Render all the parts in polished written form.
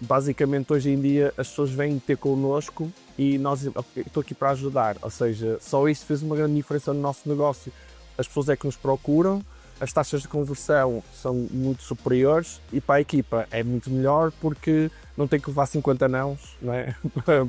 basicamente hoje em dia as pessoas vêm ter connosco e nós, ok, estou aqui para ajudar, ou seja, só isso fez uma grande diferença no nosso negócio. As pessoas é que nos procuram, as taxas de conversão são muito superiores e para a equipa é muito melhor porque não tem que levar 50 nãos, não é?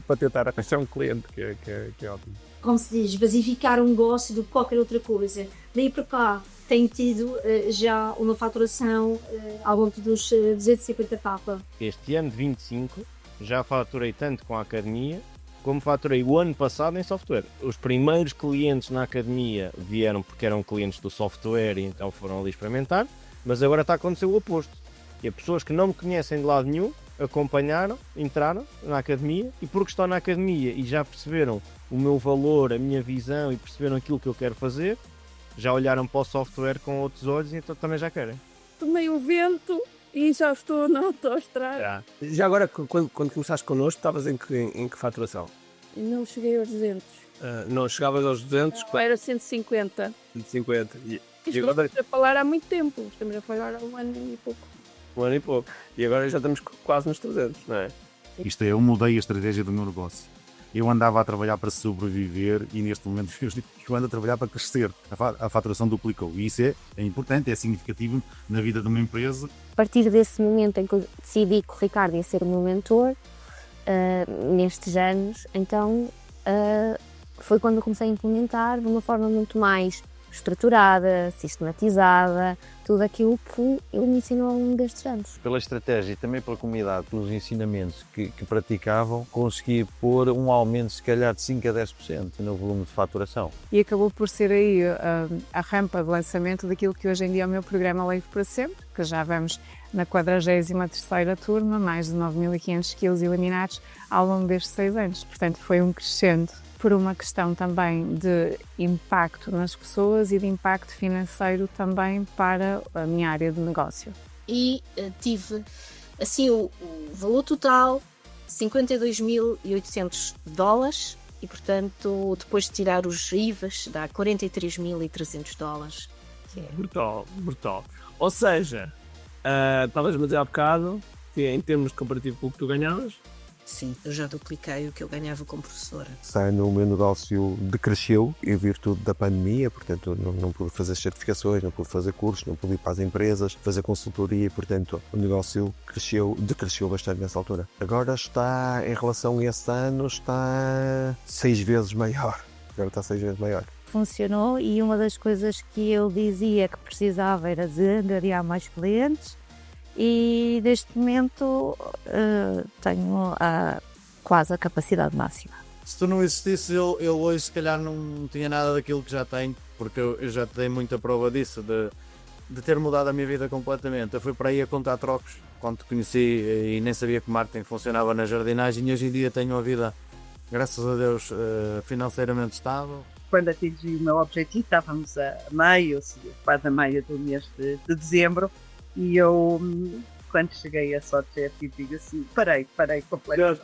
para tentar arranjar um cliente, que é ótimo. Como se diz, basificar um negócio do que qualquer outra coisa. Daí para cá, tem tido já uma faturação ao longo dos 250k. Este ano de 25 já faturei tanto com a academia como faturei o ano passado em software. Os primeiros clientes na academia vieram porque eram clientes do software e então foram ali experimentar, mas agora está a acontecer o oposto. E as pessoas que não me conhecem de lado nenhum acompanharam, entraram na academia e porque estão na academia e já perceberam o meu valor, a minha visão e perceberam aquilo que eu quero fazer, já olharam para o software com outros olhos e então também já querem. Tomei o vento e já estou na autoestrada. Já agora, quando começaste connosco, estavas em que faturação? E não cheguei aos 200. Não chegavas aos 200? Não, era 150. 150. E agora... Estamos a falar há muito tempo. Estamos a falar há um ano e pouco. Um ano e pouco. E agora já estamos quase nos 300, não é? Isto é, eu mudei a estratégia do meu negócio. Eu andava a trabalhar para sobreviver e neste momento eu ando a trabalhar para crescer. A faturação duplicou e isso é importante, é significativo na vida de uma empresa. A partir desse momento em que eu decidi que o Ricardo ia ser o meu mentor, nestes anos, então foi quando eu comecei a implementar de uma forma muito mais estruturada, sistematizada, tudo aquilo que ele me ensinou ao longo destes anos. Pela estratégia e também pela comunidade, pelos ensinamentos que praticavam, consegui pôr um aumento se calhar de 5 a 10% no volume de faturação. E acabou por ser aí a rampa de lançamento daquilo que hoje em dia é o meu programa Leve para Sempre, que já vamos na 43ª turma, mais de 9.500 quilos eliminados ao longo destes 6 anos. Portanto, foi um crescendo por uma questão também de impacto nas pessoas e de impacto financeiro também para a minha área de negócio. E tive assim o valor total, $52.800 e portanto depois de tirar os IVAs dá $43.300. Que é... Brutal. Ou seja, estavas a dizer há bocado que em termos de comparativo com o que tu ganhavas, Sim, eu já dupliquei o que eu ganhava como professora. O meu negócio decresceu em virtude da pandemia, portanto não pude fazer certificações, não pude fazer cursos, não pude ir para as empresas, fazer consultoria e portanto o negócio decresceu bastante nessa altura. Agora está, em relação a esse ano, está 6 vezes maior. Agora está 6 vezes maior. Funcionou e uma das coisas que eu dizia que precisava era de angariar mais clientes. E neste momento tenho quase a capacidade máxima. Se tu não existisse, eu hoje se calhar não tinha nada daquilo que já tenho, porque eu já te dei muita prova disso, de ter mudado a minha vida completamente. Eu fui para aí a contar trocos quando te conheci e nem sabia que marketing funcionava na jardinagem e hoje em dia tenho uma vida, graças a Deus, financeiramente estável. Quando atingi o meu objetivo, estávamos a meio, quase a meio do mês de dezembro. E eu, quando cheguei a sorte, digo assim, parei completamente.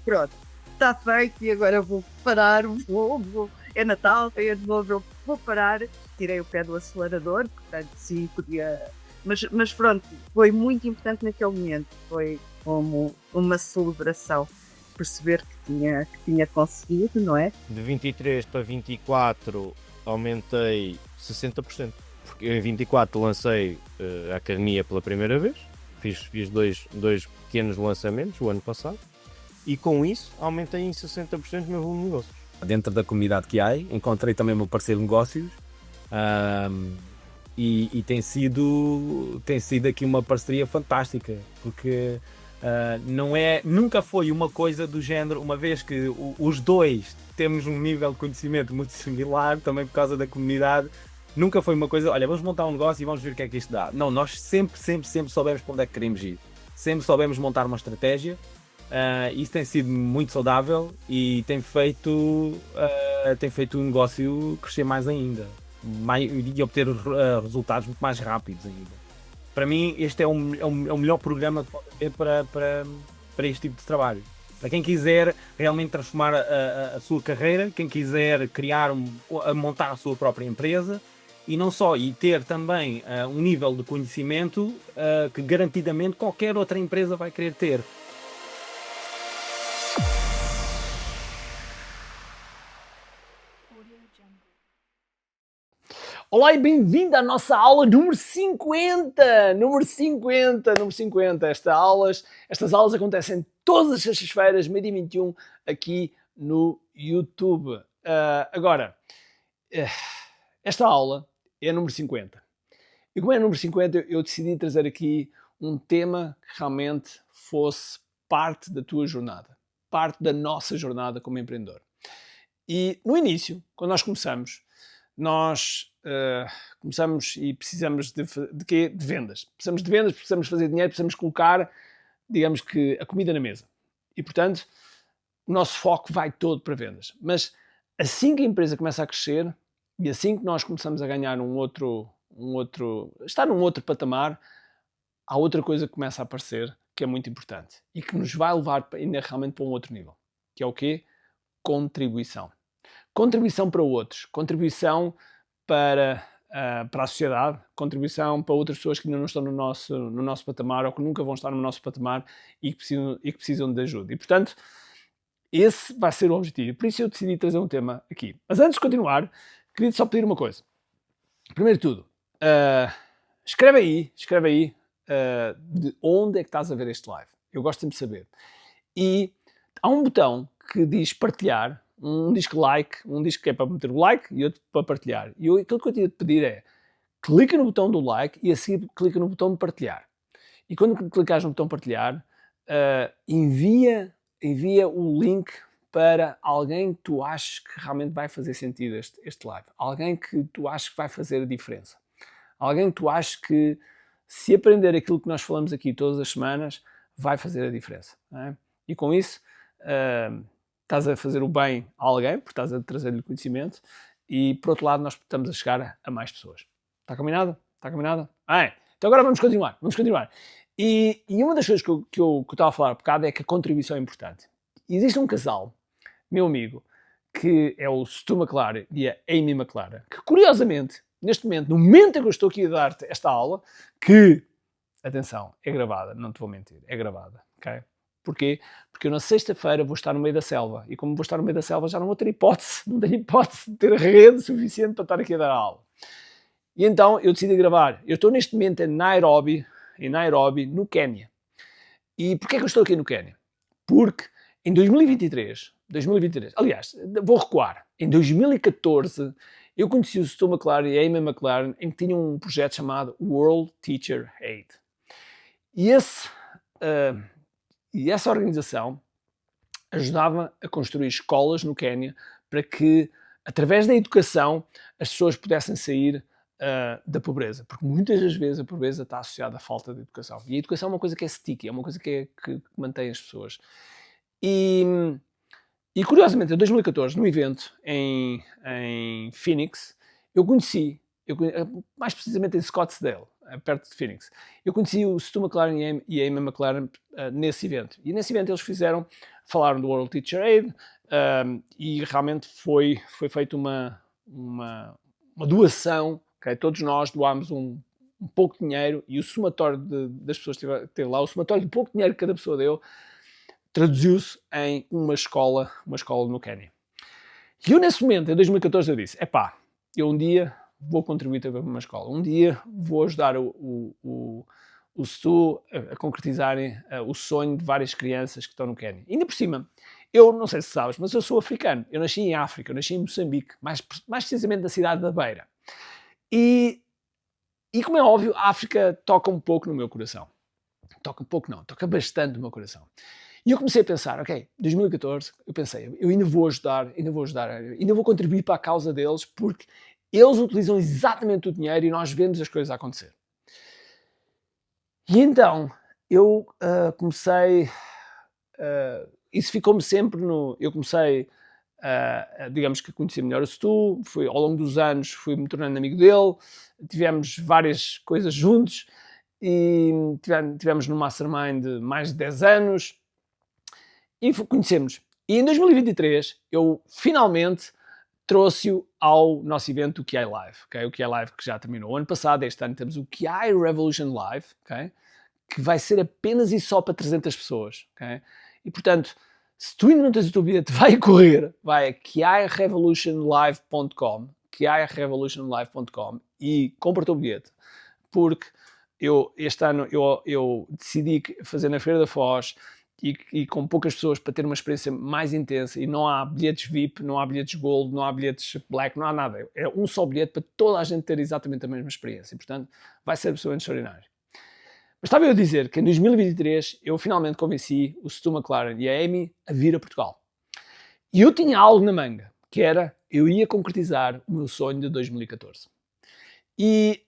Pronto, está feito e agora vou parar, é Natal, é de novo, eu vou parar. Tirei o pé do acelerador, portanto sim, podia... Mas pronto, foi muito importante naquele momento, foi como uma celebração, perceber que tinha conseguido, não é? De 23 para 24 aumentei 60%. Porque em 24 lancei a academia pela primeira vez, fiz dois pequenos lançamentos o ano passado e com isso aumentei em 60% o meu volume de negócios. Dentro da comunidade que há, encontrei também o meu parceiro de negócios e tem sido aqui uma parceria fantástica, porque nunca foi uma coisa do género, uma vez que os dois temos um nível de conhecimento muito similar, também por causa da comunidade. Nunca foi uma coisa, olha, vamos montar um negócio e vamos ver o que é que isto dá. Não, nós sempre soubemos para onde é que queremos ir. Sempre soubemos montar uma estratégia. Isso tem sido muito saudável e tem feito o negócio crescer mais ainda. E obter resultados muito mais rápidos ainda. Para mim, este é o melhor programa que pode haver para este tipo de trabalho. Para quem quiser realmente transformar a sua carreira, quem quiser montar a sua própria empresa, e não só, e ter também um nível de conhecimento que garantidamente qualquer outra empresa vai querer ter. Olá e bem-vindo à nossa aula número 50! Número 50! Estas aulas acontecem todas as sextas-feiras, meio-dia 21, aqui no YouTube. Esta aula é a número 50. E como é a número 50, eu decidi trazer aqui um tema que realmente fosse parte da tua jornada, parte da nossa jornada como empreendedor. E no início, quando nós começamos e precisamos de quê? De vendas. Precisamos de vendas, precisamos fazer dinheiro, precisamos colocar, digamos que, a comida na mesa. E, portanto, o nosso foco vai todo para vendas. Mas assim que a empresa começa a crescer e assim que nós começamos a ganhar estar num outro patamar, há outra coisa que começa a aparecer que é muito importante e que nos vai levar ainda realmente para um outro nível. Que é o quê? Contribuição. Contribuição para outros, contribuição para a sociedade, contribuição para outras pessoas que ainda não estão no nosso patamar ou que nunca vão estar no nosso patamar e que precisam de ajuda. E, portanto, esse vai ser o objetivo. Por isso eu decidi trazer um tema aqui. Mas antes de continuar, queria só pedir uma coisa. Primeiro de tudo, escreve aí de onde é que estás a ver este live. Eu gosto sempre de saber. E há um botão que diz partilhar. Um diz que like, um diz que é para meter o like e outro para partilhar. E aquilo que eu tinha de pedir é, clica no botão do like e a seguir clica no botão de partilhar. E quando clicares no botão partilhar, envia o link para alguém que tu achas que realmente vai fazer sentido este live. Alguém que tu achas que vai fazer a diferença. Alguém que tu achas que, se aprender aquilo que nós falamos aqui todas as semanas, vai fazer a diferença. Não é? E com isso... estás a fazer o bem a alguém, porque estás a trazer-lhe conhecimento, e por outro lado nós estamos a chegar a mais pessoas. Está combinado? Está combinado? Então agora vamos continuar. E uma das coisas que eu estava a falar há bocado é que a contribuição é importante. Existe um casal, meu amigo, que é o Stu McLaren e a Amy McLaren, que curiosamente, neste momento, no momento em que eu estou aqui a dar-te esta aula, que, atenção, é gravada, não te vou mentir, é gravada, ok? Porquê? Porque eu na sexta-feira vou estar no meio da selva. E como vou estar no meio da selva já não tenho hipótese de ter rede suficiente para estar aqui a dar a aula. E então eu decidi gravar. Eu estou neste momento em Nairobi, no Quénia. E porquê é que eu estou aqui no Quénia? Porque em 2023, aliás, vou recuar. Em 2014 eu conheci o Stu McLaren e a Amy McLaren em que tinham um projeto chamado World Teacher Aid. E essa organização ajudava a construir escolas no Quénia para que, através da educação, as pessoas pudessem sair da pobreza. Porque muitas das vezes a pobreza está associada à falta de educação. E a educação é uma coisa que é sticky, é uma coisa que mantém as pessoas. E curiosamente, em 2014, num evento em Phoenix, eu conheci, mais precisamente em Scottsdale, perto de Phoenix. Eu conheci o Stu McLaren e a Amy McLaren nesse evento. E nesse evento eles falaram do World Teacher Aid e realmente foi feita uma doação. Okay? Todos nós doámos um pouco de dinheiro e o somatório das pessoas que teve lá, o somatório de pouco dinheiro que cada pessoa deu, traduziu-se em uma escola no Quénia. E eu nesse momento, em 2014, eu disse, eu um dia vou contribuir também para uma escola. Um dia vou ajudar o Stu a concretizarem o sonho de várias crianças que estão no Quénia. E ainda por cima, eu não sei se sabes, mas eu sou africano. Eu nasci em África, eu nasci em Moçambique, mais precisamente na cidade da Beira. E como é óbvio, a África toca um pouco no meu coração. Toca bastante no meu coração. E eu comecei a pensar, 2014, eu pensei, eu ainda vou ajudar, ainda vou contribuir para a causa deles, porque eles utilizam exatamente o dinheiro e nós vemos as coisas a acontecer. E então, eu comecei... isso ficou-me sempre no... Eu comecei, digamos que a conhecer melhor o Stu, ao longo dos anos fui-me tornando amigo dele, tivemos várias coisas juntos e tivemos no Mastermind de mais de 10 anos e conhecemos. E em 2023, eu finalmente trouxe-o ao nosso evento, o QI Live. Okay? O QI Live que já terminou o ano passado, este ano temos o QI Revolution Live, okay? Que vai ser apenas e só para 300 pessoas. Okay? E portanto, se tu ainda não tens o teu bilhete, vai a qirevolutionlive.com, qirevolutionlive.com e compra o teu bilhete, porque este ano eu decidi fazer na Feira da Foz e com poucas pessoas para ter uma experiência mais intensa, e não há bilhetes VIP, não há bilhetes Gold, não há bilhetes Black, não há nada. É um só bilhete para toda a gente ter exatamente a mesma experiência. E, portanto, vai ser absolutamente extraordinário. Mas estava eu a dizer que em 2023 eu finalmente convenci o Stu McLaren e a Amy a vir a Portugal. E eu tinha algo na manga, que era, eu ia concretizar o meu sonho de 2014. E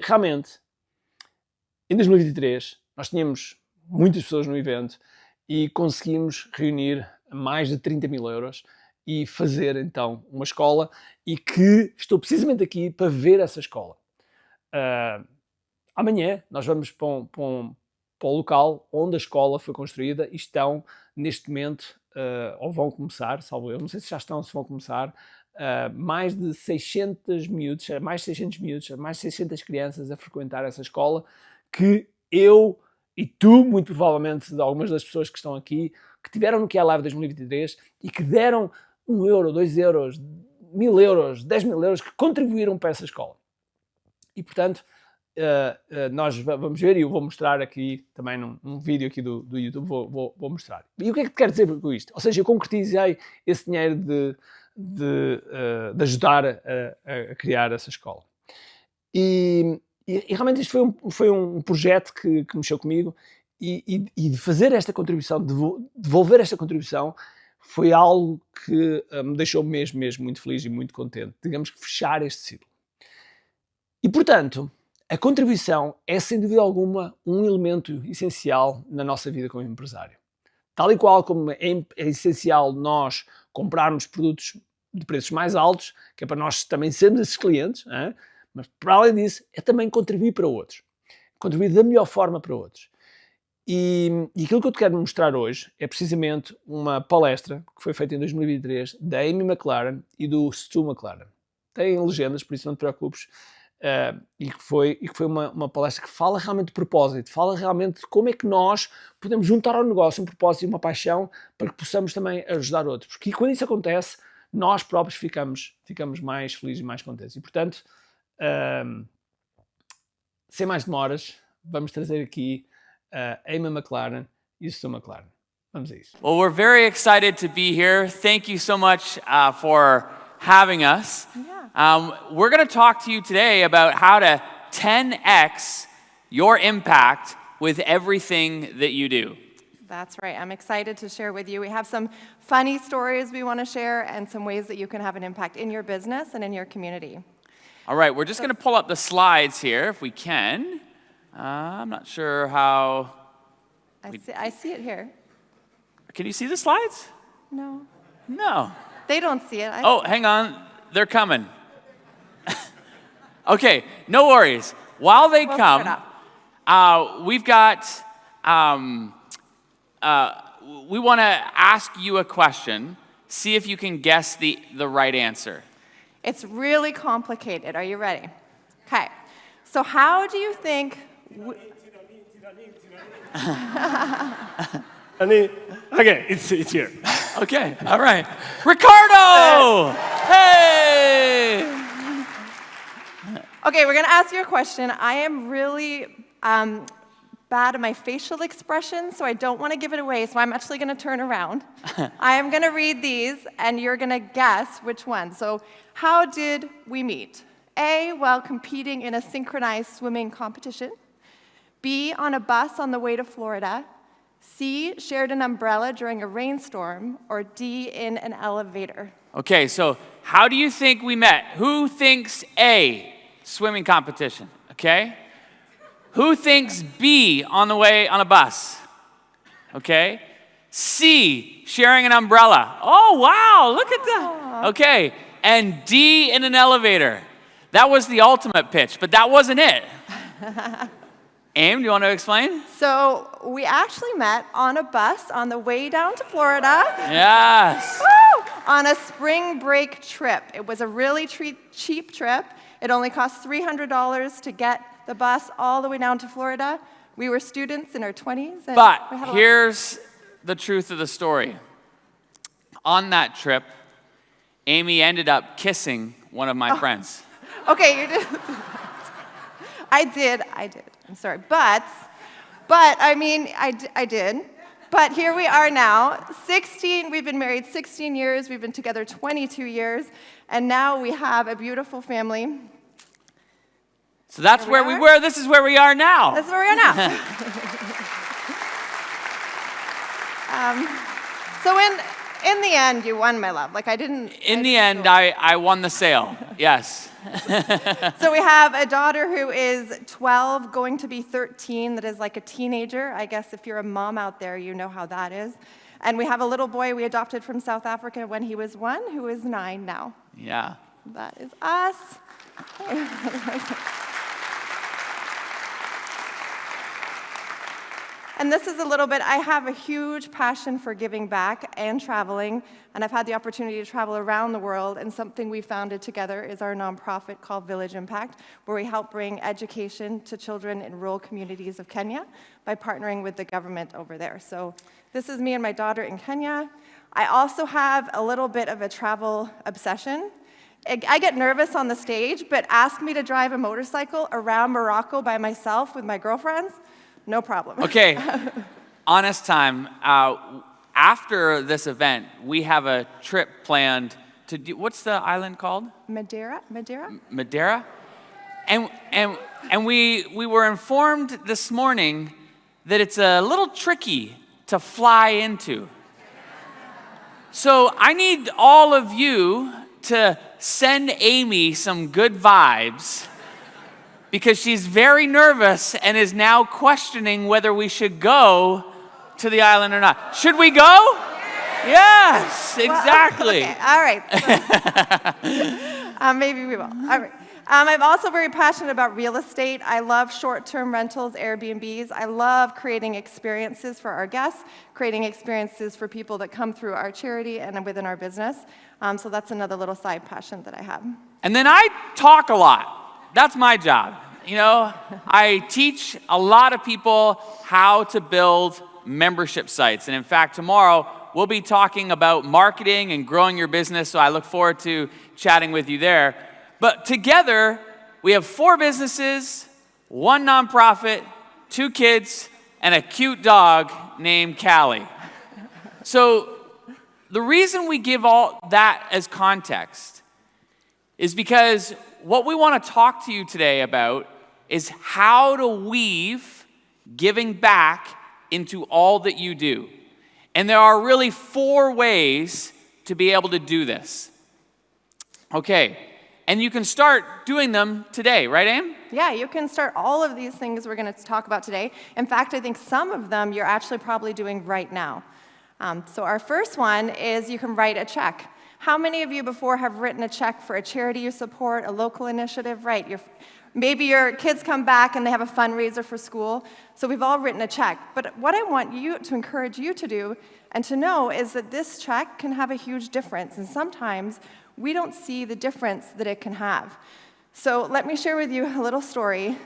realmente, em 2023, nós tínhamos muitas pessoas no evento e conseguimos reunir mais de 30 mil euros e fazer então uma escola, e que estou precisamente aqui para ver essa escola. Amanhã nós vamos para o local onde a escola foi construída e estão neste momento, ou vão começar, salvo eu, não sei se já estão ou se vão começar, mais de 600 miúdos, mais de 600 miúdos, mais de 600 crianças a frequentar essa escola, que eu e tu, muito provavelmente, de algumas das pessoas que estão aqui, que tiveram no QA Live 2023 e que deram 1 euro, 2 euros, 1000 euros, 10 mil euros, que contribuíram para essa escola. E, portanto, nós vamos ver, e eu vou mostrar aqui também num vídeo aqui do YouTube, vou mostrar. E o que é que te quero dizer com isto? Ou seja, eu concretizei esse dinheiro de ajudar a criar essa escola. E realmente isto foi um projeto que mexeu comigo, e de fazer esta contribuição, de devolver esta contribuição, foi algo que me deixou mesmo muito feliz e muito contente. Digamos que fechar este ciclo. E, portanto, a contribuição é, sem dúvida alguma, um elemento essencial na nossa vida como empresário. Tal e qual como é essencial nós comprarmos produtos de preços mais altos, que é para nós também sermos esses clientes, hein? Mas, para além disso, é também contribuir para outros. Contribuir da melhor forma para outros. E aquilo que eu te quero mostrar hoje é precisamente uma palestra que foi feita em 2023 da Amy McLaren e do Stu McLaren. Tem legendas, por isso não te preocupes. E que foi uma palestra que fala realmente de propósito, fala realmente de como é que nós podemos juntar ao negócio um propósito e uma paixão para que possamos também ajudar outros. Porque quando isso acontece, nós próprios ficamos mais felizes e mais contentes. E, portanto, sem mais demoras, vamos trazer aqui Amy McLaren e o Stu McLaren. Vamos a isso. Well, we're very excited to be here. Thank you so much for having us. We're going to talk to you today about how to 10x your impact with everything that you do. That's right. I'm excited to share with you. We have some funny stories we want to share and some ways that you can have an impact in your business and in your community. All right, we're just going to pull up the slides here if we can. I'm not sure how... I see it here. Can you see the slides? No. No. They don't see it. Hang on. They're coming. Okay, no worries. While they come, we've got... we want to ask you a question. See if you can guess the right answer. It's really complicated. Are you ready? Okay. So how do you think... Okay, it's here. Okay, all right. Ricardo! Hey! Okay, we're going to ask you a question. I am really bad at my facial expressions, so I don't want to give it away, so I'm actually going to turn around. I am going to read these, and you're going to guess which one. So how did we meet? A, while competing in a synchronized swimming competition. B, on a bus on the way to Florida. C, shared an umbrella during a rainstorm. Or D, in an elevator. Okay, so how do you think we met? Who thinks A, swimming competition? Okay. Who thinks B, on the way on a bus? Okay. C, sharing an umbrella. Oh, wow, look at that. Okay. And D, in an elevator. That was the ultimate pitch, but that wasn't it. Aim, do you want to explain? So we actually met on a bus on the way down to Florida. Yes. Woo! On a spring break trip. It was a really cheap trip. It only cost $300 to get the bus all the way down to Florida. We were students in our 20s. And but here's the truth of the story. On that trip, Amy ended up kissing one of my friends. Okay, you did. I did. I'm sorry. But I mean, I did. But here we are now, we've been married 16 years, we've been together 22 years, and now we have a beautiful family. So that's where we were, this is where we are now. That's where we are now. So in the end, you won, my love. Like, I didn't... In the end, I won the sale, yes. So we have a daughter who is 12, going to be 13, that is like a teenager. I guess if you're a mom out there, you know how that is. And we have a little boy we adopted from South Africa when he was 1, who is 9 now. Yeah. That is us. And this is a little bit, I have a huge passion for giving back and traveling, and I've had the opportunity to travel around the world, and something we founded together is our nonprofit called Village Impact, where we help bring education to children in rural communities of Kenya by partnering with the government over there. So this is me and my daughter in Kenya. I also have a little bit of a travel obsession. I get nervous on the stage, but ask me to drive a motorcycle around Morocco by myself with my girlfriends, no problem. Okay, honest time. After this event, we have a trip planned to do, what's the island called? Madeira? Madeira? And we were informed this morning that it's a little tricky to fly into. So I need all of you to send Amy some good vibes, because she's very nervous and is now questioning whether we should go to the island or not. Should we go? Yes, exactly. Well, okay, all right. Maybe we will. All right. I'm also very passionate about real estate. I love short-term rentals, Airbnbs. I love creating experiences for our guests, creating experiences for people that come through our charity and within our business. So that's another little side passion that I have. And then I talk a lot. That's my job. You know, I teach a lot of people how to build membership sites. And in fact, tomorrow we'll be talking about marketing and growing your business. So I look forward to chatting with you there. But together, we have 4 businesses, 1 nonprofit, 2 kids, and a cute dog named Callie. So the reason we give all that as context is because what we want to talk to you today about is how to weave giving back into all that you do. And there are really 4 ways to be able to do this. Okay, and you can start doing them today, right, Aim? Yeah, you can start all of these things we're going to talk about today. In fact, I think some of them you're actually probably doing right now. So our first one is you can write a check. How many of you before have written a check for a charity you support, a local initiative? Right, maybe your kids come back and they have a fundraiser for school. So we've all written a check. But what I want you to encourage you to do and to know is that this check can have a huge difference. And sometimes we don't see the difference that it can have. So let me share with you a little story.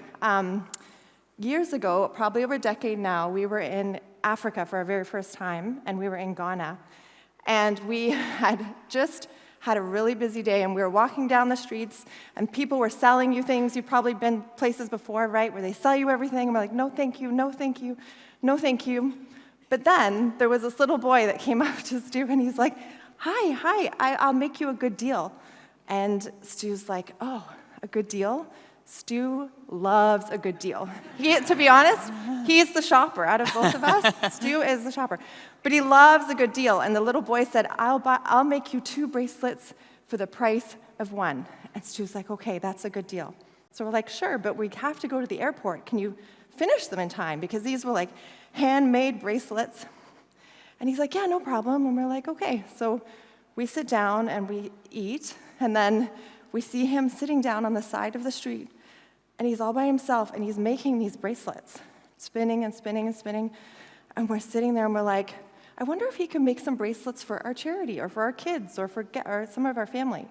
Years ago, probably over a decade now, we were in Africa for our very first time, and we were in Ghana. And we had just had a really busy day, and we were walking down the streets, and people were selling you things. You've probably been places before, right, where they sell you everything, and we're like, no, thank you, no, thank you, no, thank you. But then there was this little boy that came up to Stu, and he's like, hi, I'll make you a good deal. And Stu's like, oh, a good deal? Stu loves a good deal. To be honest, he's the shopper out of both of us. Stu is the shopper. But he loves a good deal. And the little boy said, I'll make you 2 bracelets for the price of 1. And Stu's like, okay, that's a good deal. So we're like, sure, but we have to go to the airport. Can you finish them in time? Because these were like handmade bracelets. And he's like, yeah, no problem. And we're like, okay. So we sit down and we eat. And then we see him sitting down on the side of the street. And he's all by himself, and he's making these bracelets, spinning and spinning and spinning. And we're sitting there, and we're like, I wonder if he can make some bracelets for our charity or for our kids or for some of our family.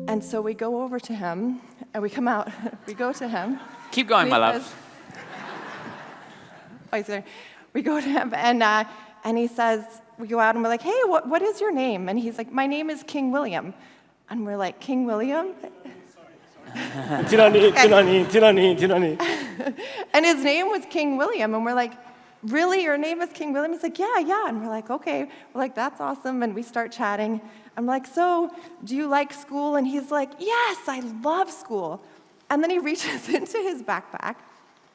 And so we go over to him, and we come out. We go to him. Keep going, my love. We go to him, and he says, we go out, and we're like, hey, what is your name? And he's like, my name is King William. And we're like, King William? Tyranny. And his name was King William. And we're like, really, your name is King William? He's like, yeah. And we're like, okay. We're like, that's awesome. And we start chatting. I'm like, so do you like school? And he's like, yes, I love school. And then he reaches into his backpack,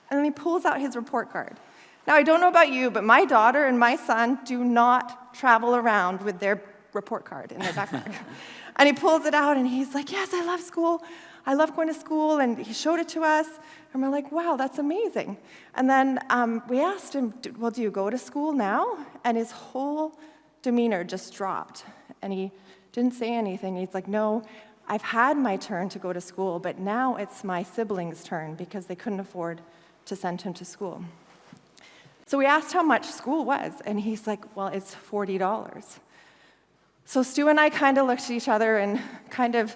and then he pulls out his report card. Now, I don't know about you, but my daughter and my son do not travel around with their report card in their backpack. And he pulls it out, and he's like, yes, I love school. I love going to school. And he showed it to us, and we're like, wow, that's amazing. And then we asked him, well, do you go to school now? And his whole demeanor just dropped, and he didn't say anything. He's like, no, I've had my turn to go to school, but now it's my siblings' turn because they couldn't afford to send him to school. So we asked how much school was, and he's like, well, it's $40. So Stu and I kind of looked at each other and kind of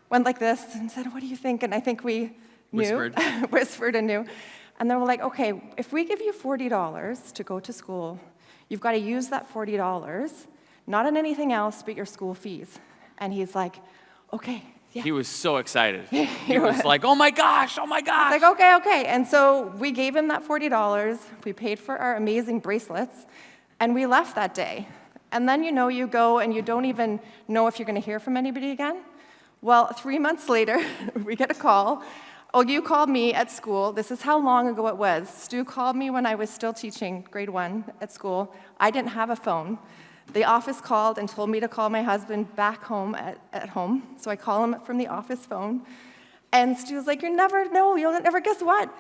went like this and said, what do you think? And I think we knew, whispered and knew. And then we're like, okay, if we give you $40 to go to school, you've got to use that $40, not on anything else but your school fees. And he's like, okay, yeah. He was so excited. He was like, oh my gosh. He's like, okay. And so we gave him that $40. We paid for our amazing bracelets, and we left that day. And then, you go and you don't even know if you're going to hear from anybody again. Well, 3 months later, we get a call. Oh, you called me at school. This is how long ago it was. Stu called me when I was still teaching grade 1 at school. I didn't have a phone. The office called and told me to call my husband back home at home. So I call him from the office phone. And Stu's like, you'll never guess what?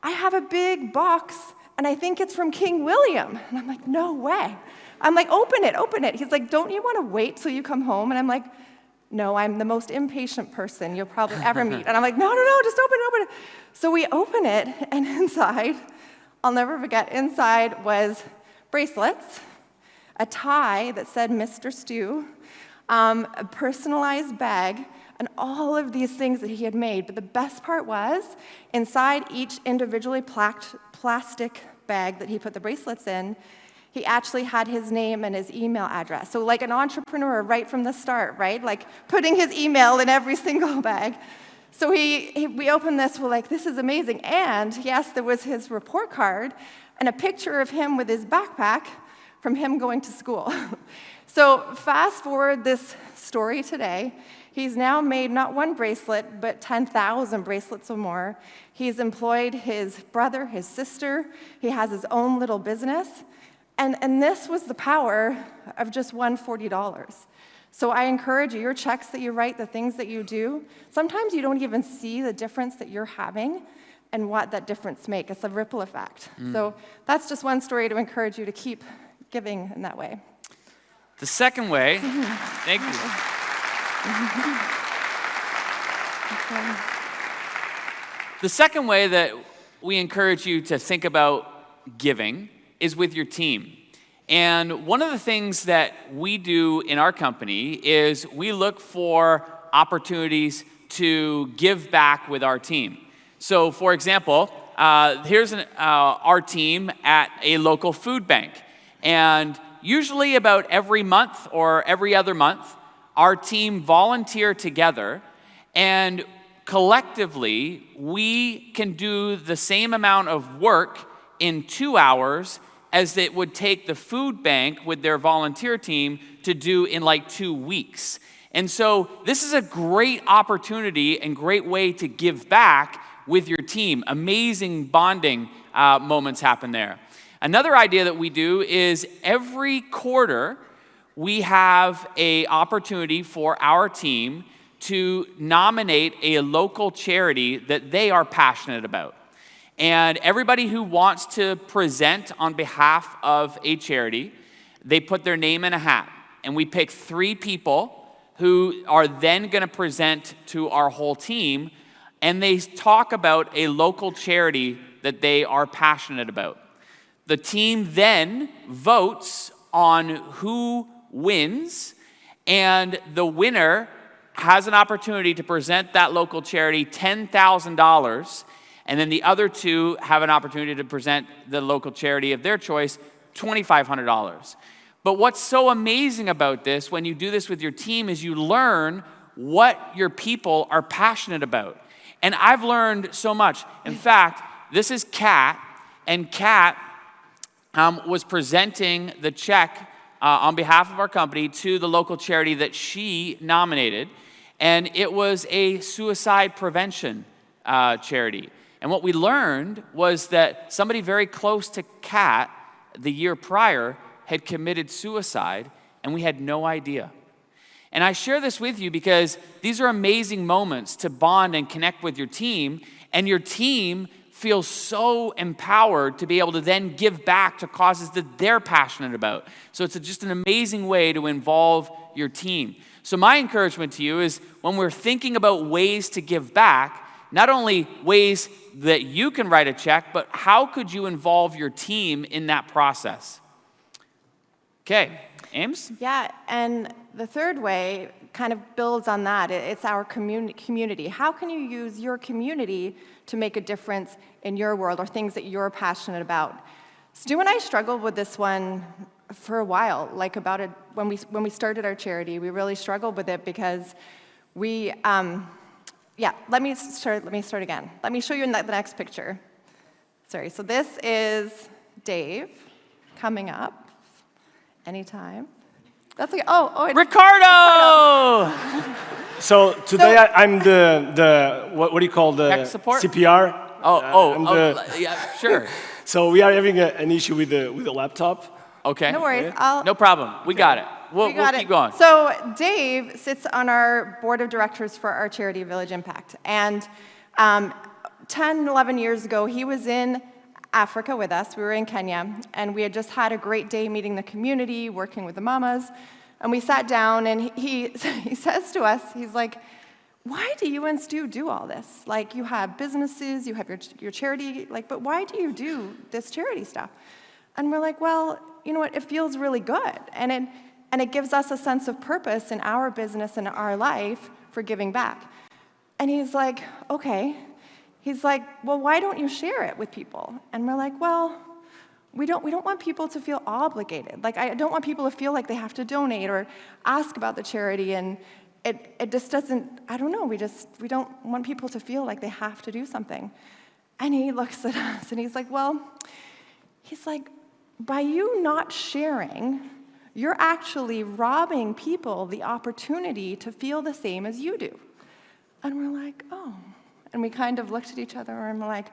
I have a big box, and I think it's from King William. And I'm like, no way. I'm like, open it. He's like, don't you want to wait till you come home? And I'm like, no, I'm the most impatient person you'll probably ever meet. And I'm like, no, just open it. So we open it, and inside, I'll never forget, inside was bracelets, a tie that said Mr. Stu, a personalized bag, and all of these things that he had made. But the best part was, inside each individually plastic bag that he put the bracelets in, he actually had his name and his email address. So like an entrepreneur right from the start, right? Like putting his email in every single bag. So we opened this, we're like, this is amazing. And yes, there was his report card and a picture of him with his backpack from him going to school. So fast forward this story today. He's now made not one bracelet, but 10,000 bracelets or more. He's employed his brother, his sister. He has his own little business. And this was the power of just $40. So I encourage you, your checks that you write, the things that you do, sometimes you don't even see the difference that you're having and what that difference makes. It's a ripple effect. So that's just one story to encourage you to keep giving in that way. The second way, thank you. The second way that we encourage you to think about giving is with your team. And one of the things that we do in our company is we look for opportunities to give back with our team. So for example, here's our team at a local food bank. And usually about every month or every other month, our team volunteer together, and collectively, we can do the same amount of work in 2 hours as it would take the food bank with their volunteer team to do in like 2 weeks. And so this is a great opportunity and great way to give back with your team. Amazing bonding moments happen there. Another idea that we do is every quarter we have an opportunity for our team to nominate a local charity that they are passionate about. And everybody who wants to present on behalf of a charity, they put their name in a hat. And we pick 3 people who are then going to present to our whole team, and they talk about a local charity that they are passionate about. The team then votes on who wins, and the winner has an opportunity to present that local charity $10,000, and then the other 2 have an opportunity to present the local charity of their choice $2,500. But what's so amazing about this, when you do this with your team, is you learn what your people are passionate about. And I've learned so much. In fact, this is Kat, and Kat was presenting the check on behalf of our company to the local charity that she nominated, and it was a suicide prevention charity. And what we learned was that somebody very close to Kat the year prior had committed suicide, and we had no idea. And I share this with you because these are amazing moments to bond and connect with your team, and your team feels so empowered to be able to then give back to causes that they're passionate about. So it's just an amazing way to involve your team. So my encouragement to you is when we're thinking about ways to give back, not only ways that you can write a check, but how could you involve your team in that process? Okay, Ames? Yeah, and the third way kind of builds on that. It's our community. How can you use your community to make a difference in your world or things that you're passionate about? Stu and I struggled with this one for a while, like about it when we started our charity. We really struggled with it because we, let me start again. Let me show you the next picture. Sorry, so this is Dave coming up anytime. That's like, Ricardo! So today I'm the what do you call the tech support? CPR? Yeah, sure. So we are having an issue with the laptop. Okay. No worries. No problem. We got it. We'll keep going. So Dave sits on our board of directors for our charity, Village Impact. And 10, 11 years ago, he was in Africa with us. We were in Kenya, and we had just had a great day meeting the community, working with the mamas. And we sat down, and he says to us, he's like, why do you and Stu do all this? Like, you have businesses, you have your charity, like, but why do you do this charity stuff? And we're like, well, you know what, it feels really good. And it gives us a sense of purpose in our business and our life for giving back. And he's like, okay. He's like, well, why don't you share it with people? And we're like, well, we don't want people to feel obligated. Like, I don't want people to feel like they have to donate or ask about the charity. And it just doesn't, I don't know, we don't want people to feel like they have to do something. And he looks at us and he's like, by you not sharing, you're actually robbing people the opportunity to feel the same as you do. And we're like, oh. And we kind of looked at each other and we're like,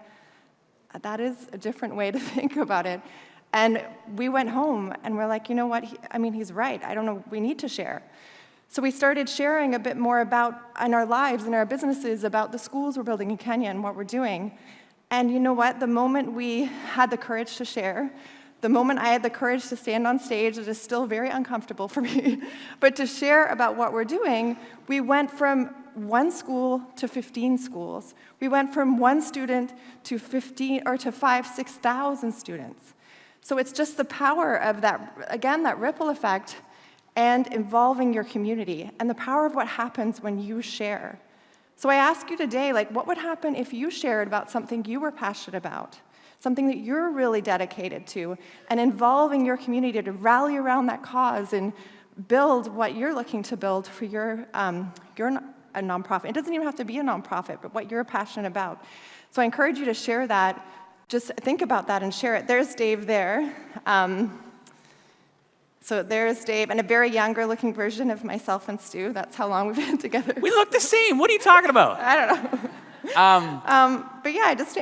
that is a different way to think about it. And we went home and we're like, you know what, he's right. I don't know, we need to share. So we started sharing a bit more about, in our lives, in our businesses, about the schools we're building in Kenya and what we're doing. And you know what, the moment we had the courage to share, the moment I had the courage to stand on stage, it is still very uncomfortable for me, but to share about what we're doing, we went from one school to 15 schools. We went from one student to 6,000 students. So it's just the power of that, again, that ripple effect and involving your community and the power of what happens when you share. So I ask you today, what would happen if you shared about something you were passionate about, something that you're really dedicated to, and involving your community to rally around that cause and build what you're looking to build for your a nonprofit. It doesn't even have to be a nonprofit, but what you're passionate about. So I encourage you to share that. Just think about that and share it. There's Dave there. So there's Dave, and a very younger-looking version of myself and Stu. That's how long we've been together. We look the same. What are you talking about? I don't know. But yeah, I just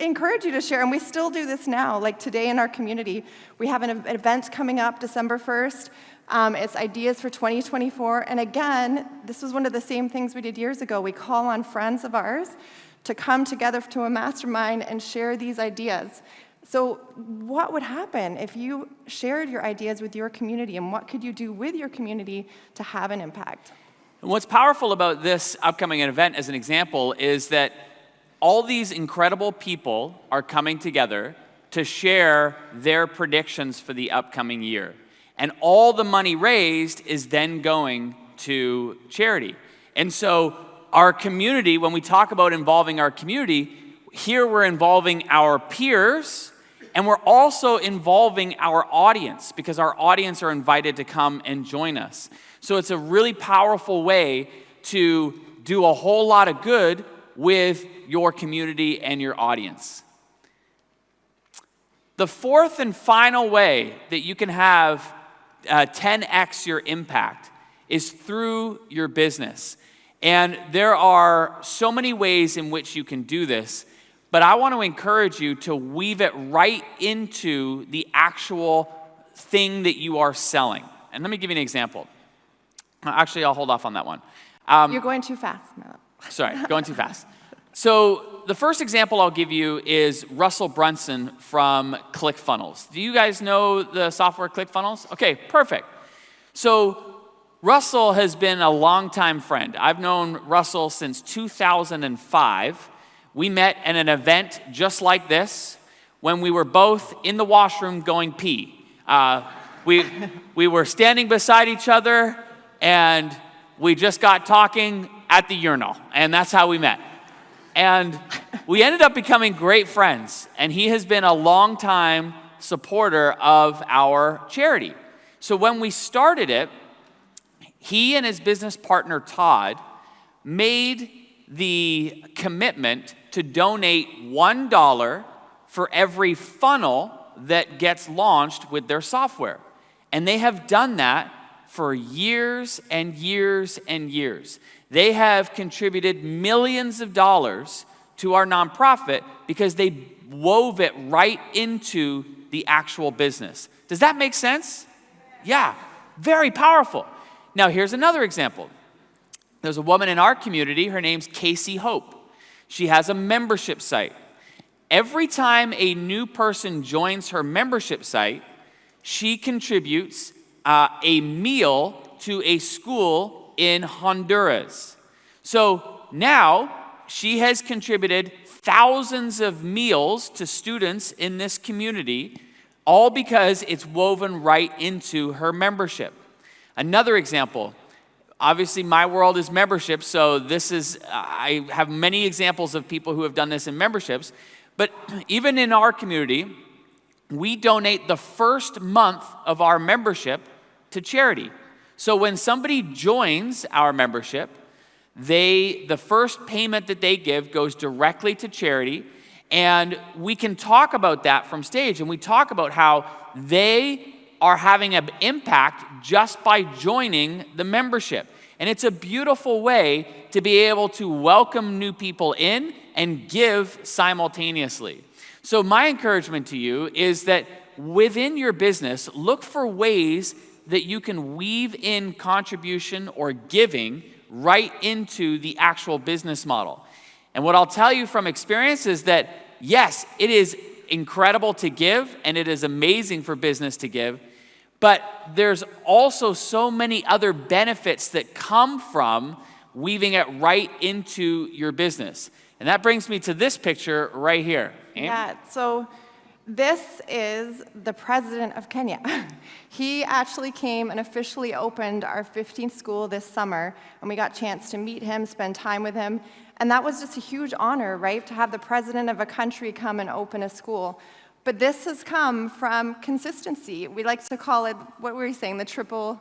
encourage you to share, and we still do this now. Like today in our community, we have an event coming up December 1st. It's Ideas for 2024, and again, this was one of the same things we did years ago. We call on friends of ours to come together to a mastermind and share these ideas. So what would happen if you shared your ideas with your community, and what could you do with your community to have an impact? And what's powerful about this upcoming event, as an example, is that all these incredible people are coming together to share their predictions for the upcoming year. And all the money raised is then going to charity. And so our community, when we talk about involving our community, here we're involving our peers, and we're also involving our audience, because our audience are invited to come and join us. So it's a really powerful way to do a whole lot of good with your community and your audience. The fourth and final way that you can have 10x your impact is through your business. And there are so many ways in which you can do this, but I want to encourage you to weave it right into the actual thing that you are selling. And let me give you an example. Actually, I'll hold off on that one. You're going too fast, Milo. Sorry, going too fast. So the first example I'll give you is Russell Brunson from ClickFunnels. Do you guys know the software ClickFunnels? Okay, perfect. So Russell has been a longtime friend. I've known Russell since 2005. We met at an event just like this when we were both in the washroom going pee. We were standing beside each other and we just got talking at the urinal, and that's how we met. And we ended up becoming great friends, and he has been a long-time supporter of our charity. So when we started it, he and his business partner, Todd, made the commitment to donate $1 for every funnel that gets launched with their software. And they have done that for years and years and years. They have contributed millions of dollars to our nonprofit because they wove it right into the actual business. Does that make sense? Yeah, very powerful. Now, here's another example. There's a woman in our community, her name's Casey Hope. She has a membership site. Every time a new person joins her membership site, she contributes a meal to a school in Honduras. So now she has contributed thousands of meals to students in this community, all because it's woven right into her membership. Another example, obviously my world is membership, so I have many examples of people who have done this in memberships, but even in our community, we donate the first month of our membership to charity. So when somebody joins our membership, the first payment that they give goes directly to charity, and we can talk about that from stage, and we talk about how they are having an impact just by joining the membership. And it's a beautiful way to be able to welcome new people in and give simultaneously. So my encouragement to you is that within your business, look for ways that you can weave in contribution or giving right into the actual business model. And what I'll tell you from experience is that, yes, it is incredible to give and it is amazing for business to give, but there's also so many other benefits that come from weaving it right into your business. And that brings me to this picture right here. Yeah, so this is the president of Kenya. He actually came and officially opened our 15th school this summer, and we got a chance to meet him, spend time with him, and that was just a huge honor, right, to have the president of a country come and open a school. But this has come from consistency. We like to call it, what were you saying, the triple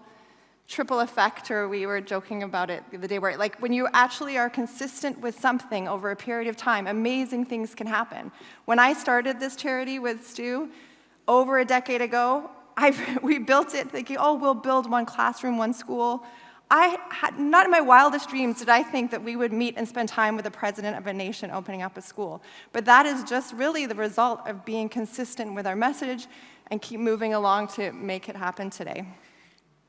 effect, or we were joking about it the other day, where like when you actually are consistent with something over a period of time, amazing things can happen. When I started this charity with Stu over a decade ago, we built it thinking, oh, we'll build one classroom, one school. Not in my wildest dreams did I think that we would meet and spend time with the president of a nation opening up a school. But that is just really the result of being consistent with our message and keep moving along to make it happen today.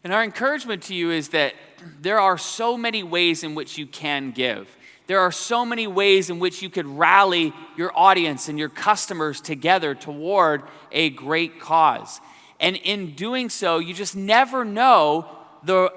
And our encouragement to you is that there are so many ways in which you can give. There are so many ways in which you could rally your audience and your customers together toward a great cause. And in doing so, you just never know the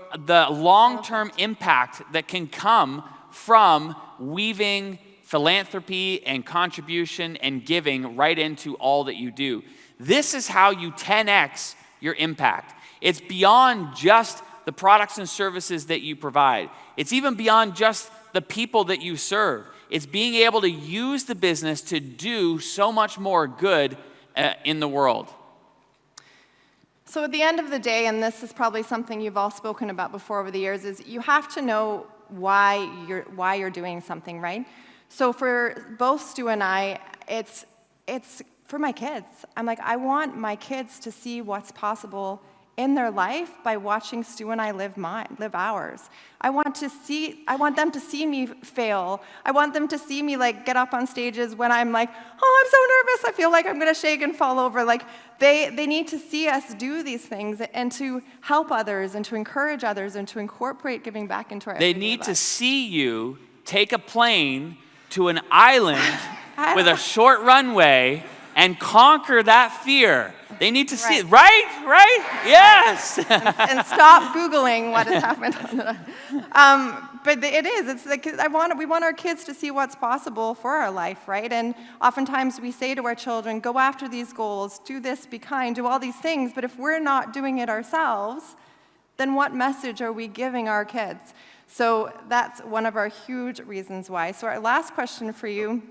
long-term impact that can come from weaving philanthropy and contribution and giving right into all that you do. This is how you 10x your impact. It's beyond just the products and services that you provide. It's even beyond just the people that you serve. It's being able to use the business to do so much more good in the world. So at the end of the day, and this is probably something you've all spoken about before over the years, is you have to know why you're doing something, right? So for both Stu and I, it's for my kids. I'm like, I want my kids to see what's possible in their life by watching Stu and I live ours. I want them to see me fail. I want them to see me like get up on stages when I'm like, oh, I'm so nervous. I feel like I'm gonna shake and fall over. Like they need to see us do these things and to help others and to encourage others and to incorporate giving back into our They everyday need life. to see you take a plane to an island with a short runway and conquer that fear. They need to see it, right? Yes. and stop Googling what has happened. But it is. It's like we want our kids to see what's possible for our life, right? And oftentimes we say to our children, go after these goals, do this, be kind, do all these things. But if we're not doing it ourselves, then what message are we giving our kids? So that's one of our huge reasons why. So our last question for you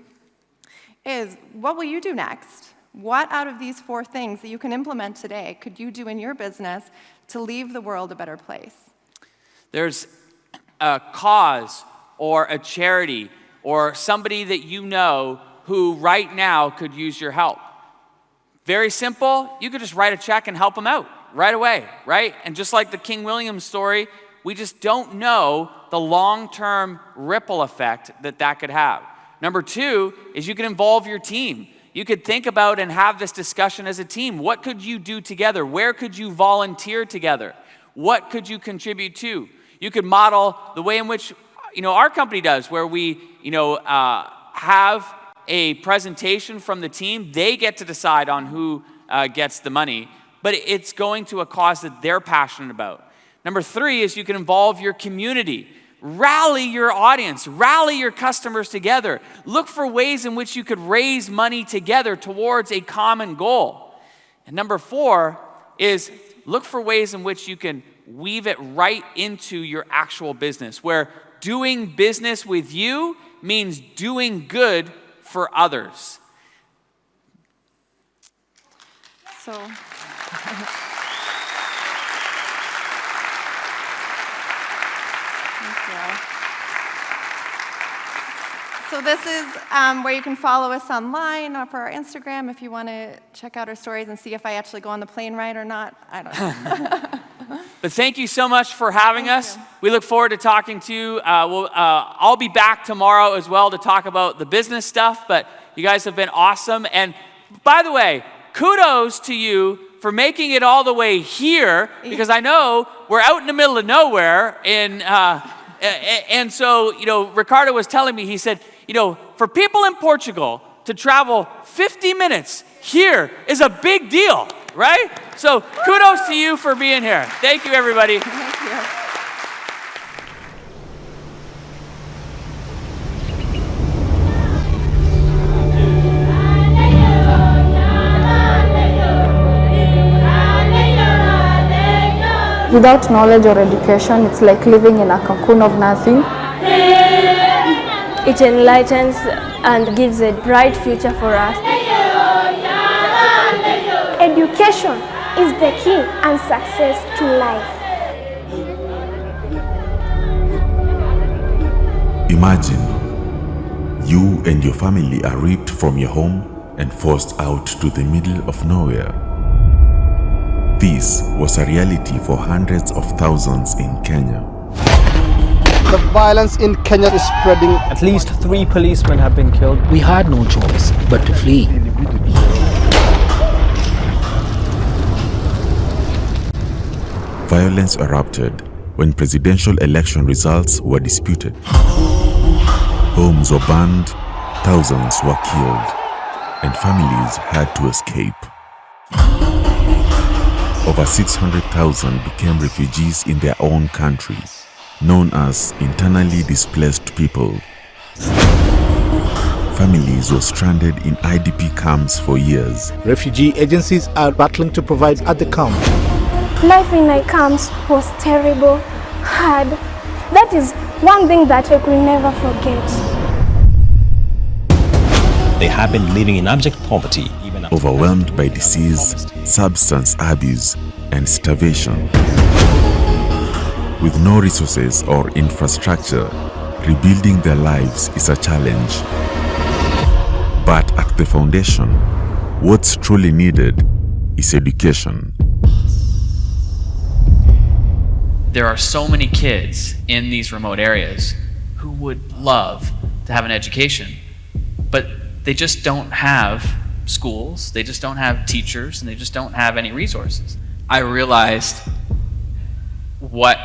is, what will you do next? What out of these 4 things that you can implement today could you do in your business to leave the world a better place? There's a cause or a charity or somebody that you know who right now could use your help. Very simple. You could just write a check and help them out right away, right? And just like the King William story, we just don't know the long-term ripple effect that could have. Number 2 is you can involve your team. You could think about and have this discussion as a team. What could you do together? Where could you volunteer together? What could you contribute to? You could model the way in which, our company does, where we, have a presentation from the team. They get to decide on who gets the money, but it's going to a cause that they're passionate about. Number 3 is you can involve your community. Rally your audience, rally your customers together. Look for ways in which you could raise money together towards a common goal. And number 4 is look for ways in which you can weave it right into your actual business, where doing business with you means doing good for others. So So this is where you can follow us online or for our Instagram if you want to check out our stories and see if I actually go on the plane ride or not. I don't know. But thank you so much for having us. We look forward to talking to you. I'll be back tomorrow as well to talk about the business stuff, but you guys have been awesome. And by the way, kudos to you for making it all the way here, because I know we're out in the middle of nowhere. And so, Ricardo was telling me, he said, for people in Portugal to travel 50 minutes here is a big deal, right? So kudos to you for being here. Thank you, everybody. Thank you. Without knowledge or education, it's like living in a cocoon of nothing. It enlightens and gives a bright future for us. Education is the key and success to life. Imagine you and your family are ripped from your home and forced out to the middle of nowhere. This was a reality for hundreds of thousands in Kenya. The violence in Kenya is spreading. At least 3 policemen have been killed. We had no choice but to flee. Violence erupted when presidential election results were disputed. Homes were burned, thousands were killed, and families had to escape. Over 600,000 became refugees in their own country, known as internally displaced people. Families were stranded in IDP camps for years. Refugee agencies are battling to provide at the camp. Life in my camps was terrible, hard. That is one thing that I could never forget. They have been living in abject poverty. Overwhelmed by disease, substance abuse, and starvation. With no resources or infrastructure, rebuilding their lives is a challenge. But at the foundation, what's truly needed is education. There are so many kids in these remote areas who would love to have an education, but they just don't have schools, they just don't have teachers, and they just don't have any resources. I realized what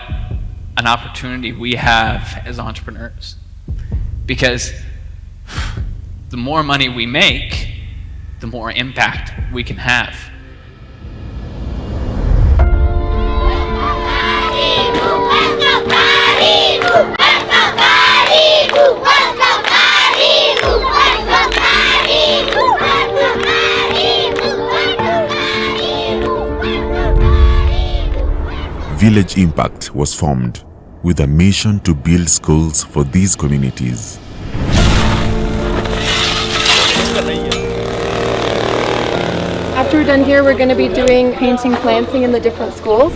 an opportunity we have as entrepreneurs, because the more money we make, the more impact we can have. Village Impact was formed with a mission to build schools for these communities. After we're done here, we're going to be doing painting, planting in the different schools.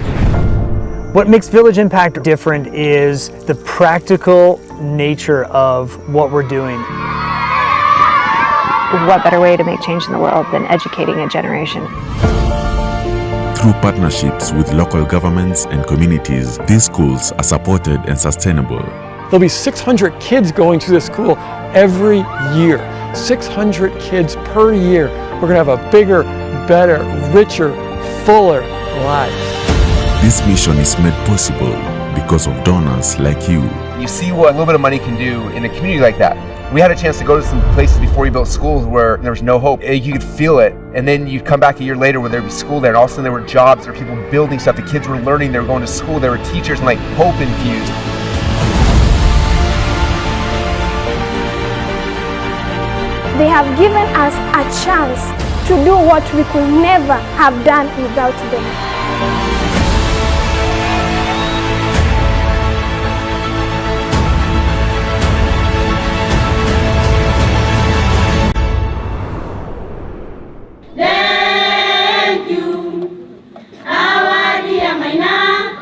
What makes Village Impact different is the practical nature of what we're doing. What better way to make change in the world than educating a generation? Through partnerships with local governments and communities, these schools are supported and sustainable. There'll be 600 kids going to this school every year. 600 kids per year. We're going to have a bigger, better, richer, fuller life. This mission is made possible because of donors like you. You see what a little bit of money can do in a community like that. We had a chance to go to some places before we built schools where there was no hope. You could feel it, and then you'd come back a year later where there'd be school there, and all of a sudden there were jobs, there were people building stuff, the kids were learning, they were going to school, there were teachers, and like hope infused. They have given us a chance to do what we could never have done without them. Thank you, our dear Maina,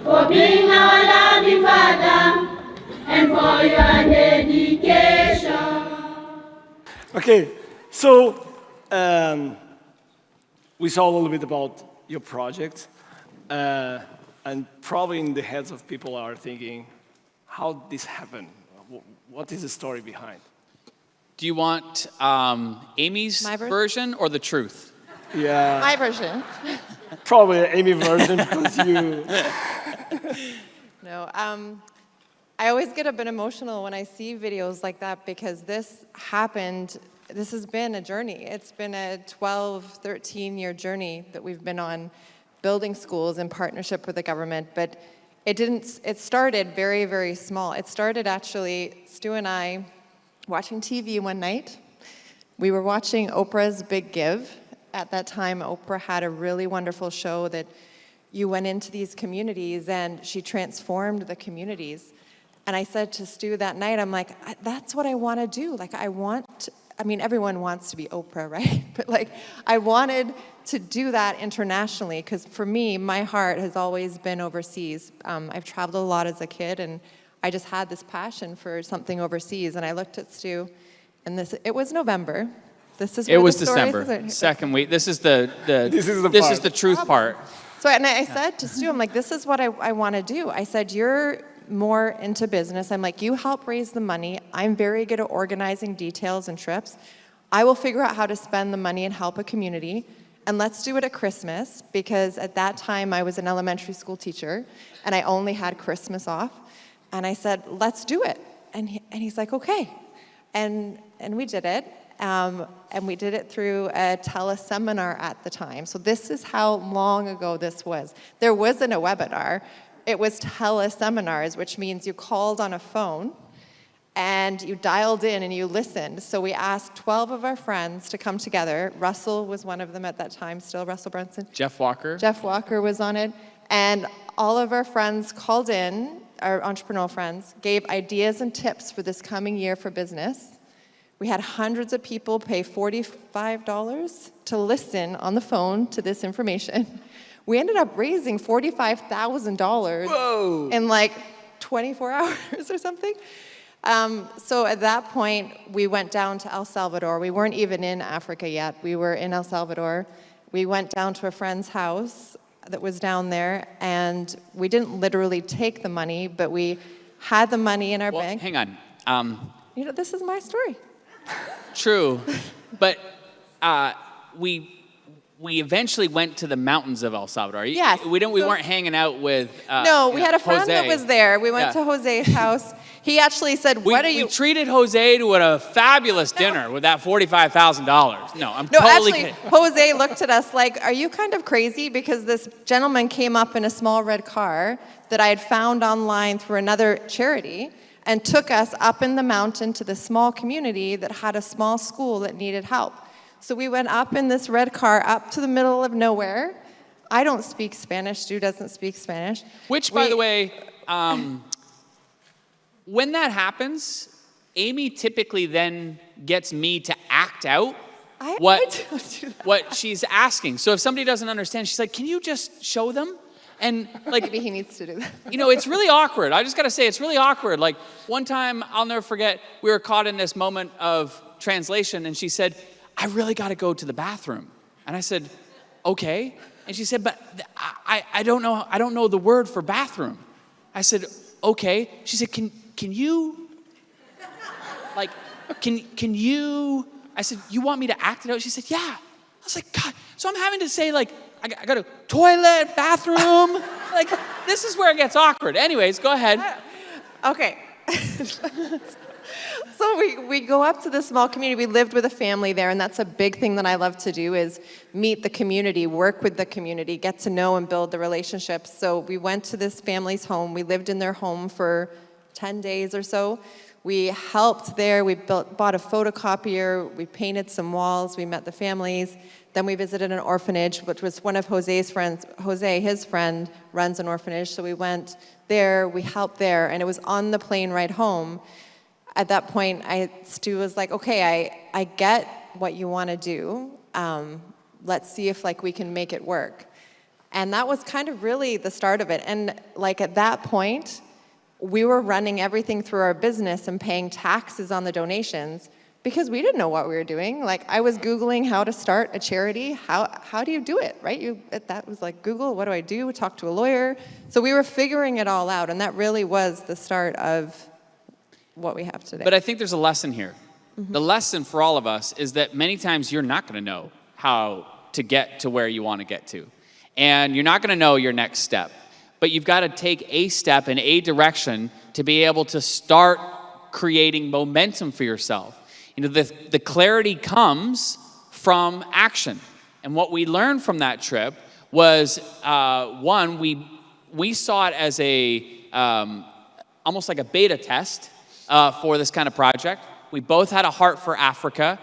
for being our loving Father and for your dedication. Okay, so we saw a little bit about your project, and probably in the heads of people are thinking, how did this happen? What is the story behind? Do you want Amy's version or the truth? Yeah. My version. Probably Amy version because you... No, I always get a bit emotional when I see videos like that because this happened, this has been a journey. It's been a 12, 13-year journey that we've been on building schools in partnership with the government, but it started very, very small. It started actually, Stu and I, watching TV one night. We were watching Oprah's Big Give. At that time, Oprah had a really wonderful show that you went into these communities and she transformed the communities. And I said to Stu that night, I'm like, that's what I want to do. Like, everyone wants to be Oprah, right? But like, I wanted to do that internationally because for me, my heart has always been overseas. I've traveled a lot as a kid and I just had this passion for something overseas, and I looked at Stu, and it was November. This is it was December, second week. This is the this is the truth part. So, and I said to Stu, I'm like, this is what I want to do. I said, you're more into business. I'm like, you help raise the money. I'm very good at organizing details and trips. I will figure out how to spend the money and help a community. And let's do it at Christmas, because at that time I was an elementary school teacher, and I only had Christmas off. And I said, let's do it. And he's like, okay. And we did it. And we did it through a teleseminar at the time. So this is how long ago this was. There wasn't a webinar. It was teleseminars, which means you called on a phone and you dialed in and you listened. So we asked 12 of our friends to come together. Russell was one of them at that time still, Russell Brunson. Jeff Walker. Jeff Walker was on it. And all of our friends called in, our entrepreneurial friends, gave ideas and tips for this coming year for business. We had hundreds of people pay $45 to listen on the phone to this information. We ended up raising $45,000 in like 24 hours or something. So at that point, we went down to El Salvador. We weren't even in Africa yet. We were in El Salvador. We went down to a friend's house that was down there, and we didn't literally take the money, but we had the money in our bank. Hang on. You know, this is my story. True, but we eventually went to the mountains of El Salvador. Yes. We weren't hanging out with No, we had a friend Jose. that was there. We went to Jose's house. He actually said, We treated Jose to a fabulous dinner with that $45,000. No, I'm totally kidding. Jose looked at us like, are you kind of crazy? Because this gentleman came up in a small red car that I had found online through another charity and took us up in the mountain to the small community that had a small school that needed help. So we went up in this red car up to the middle of nowhere. I don't speak Spanish. Stu doesn't speak Spanish. Which, by the way, when that happens, Amy typically then gets me to act out what she's asking. So if somebody doesn't understand, she's like, can you just show them? And like, maybe he needs to do that. You know, it's really awkward. I just got to say, it's really awkward. Like one time, I'll never forget, we were caught in this moment of translation, and she said, I really got to go to the bathroom. And I said, okay. And she said, but I don't know the word for bathroom. I said, okay. She said, can you, like, can you, I said, you want me to act it out? She said, yeah. I was like, God. So I'm having to say, like, I got a toilet, bathroom. Like, this is where it gets awkward. Anyways, go ahead. Okay. So we go up to the small community. We lived with a family there, and that's a big thing that I love to do is meet the community, work with the community, get to know and build the relationships. So we went to this family's home. We lived in their home for 10 days or so. We helped there. We bought a photocopier. We painted some walls. We met the families. Then we visited an orphanage, which was one of Jose's friends. Jose, his friend, runs an orphanage. So we went there. We helped there. And it was on the plane ride home. At that point, Stu was like, okay, I get what you want to do. Let's see if like we can make it work. And that was kind of really the start of it. And like at that point, we were running everything through our business and paying taxes on the donations because we didn't know what we were doing. Like I was Googling how to start a charity. How do you do it, right? That was like Google, what do I do? Talk to a lawyer. So we were figuring it all out, and that really was the start of what we have today. But I think there's a lesson here. Mm-hmm. The lesson for all of us is that many times you're not going to know how to get to where you want to get to. And you're not going to know your next step. But you've got to take a step in a direction to be able to start creating momentum for yourself. You know, the clarity comes from action. And what we learned from that trip was, one, we saw it as almost like a beta test for this kind of project. We both had a heart for Africa.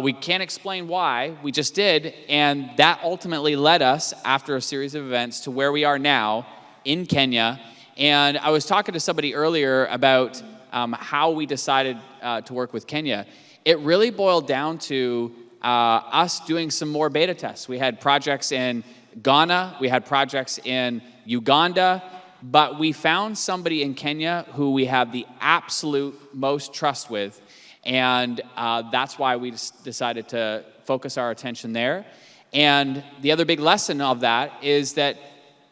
We can't explain why, we just did, and that ultimately led us, after a series of events, to where we are now in Kenya. And I was talking to somebody earlier about how we decided to work with Kenya. It really boiled down to us doing some more beta tests. We had projects in Ghana, we had projects in Uganda, but we found somebody in Kenya who we have the absolute most trust with, and that's why we decided to focus our attention there. And the other big lesson of that is that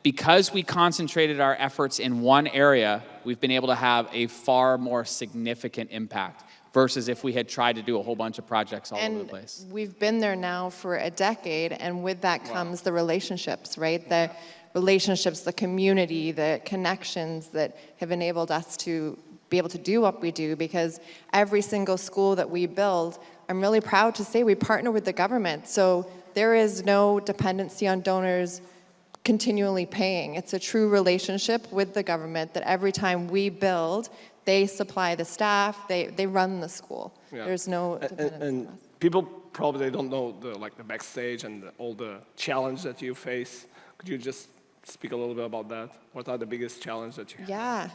because we concentrated our efforts in one area, we've been able to have a far more significant impact versus if we had tried to do a whole bunch of projects all over the place. And we've been there now for a decade, and with that comes the relationships, right? The relationships, the community, the connections that have enabled us to be able to do what we do, because every single school that we build, I'm really proud to say we partner with the government. So there is no dependency on donors continually paying. It's a true relationship with the government that every time we build, they supply the staff, they run the school. Yeah. There's no dependency on us. People probably don't know the backstage and all the challenge that you face. Could you just speak a little bit about that? What are the biggest challenges that you have? Yeah,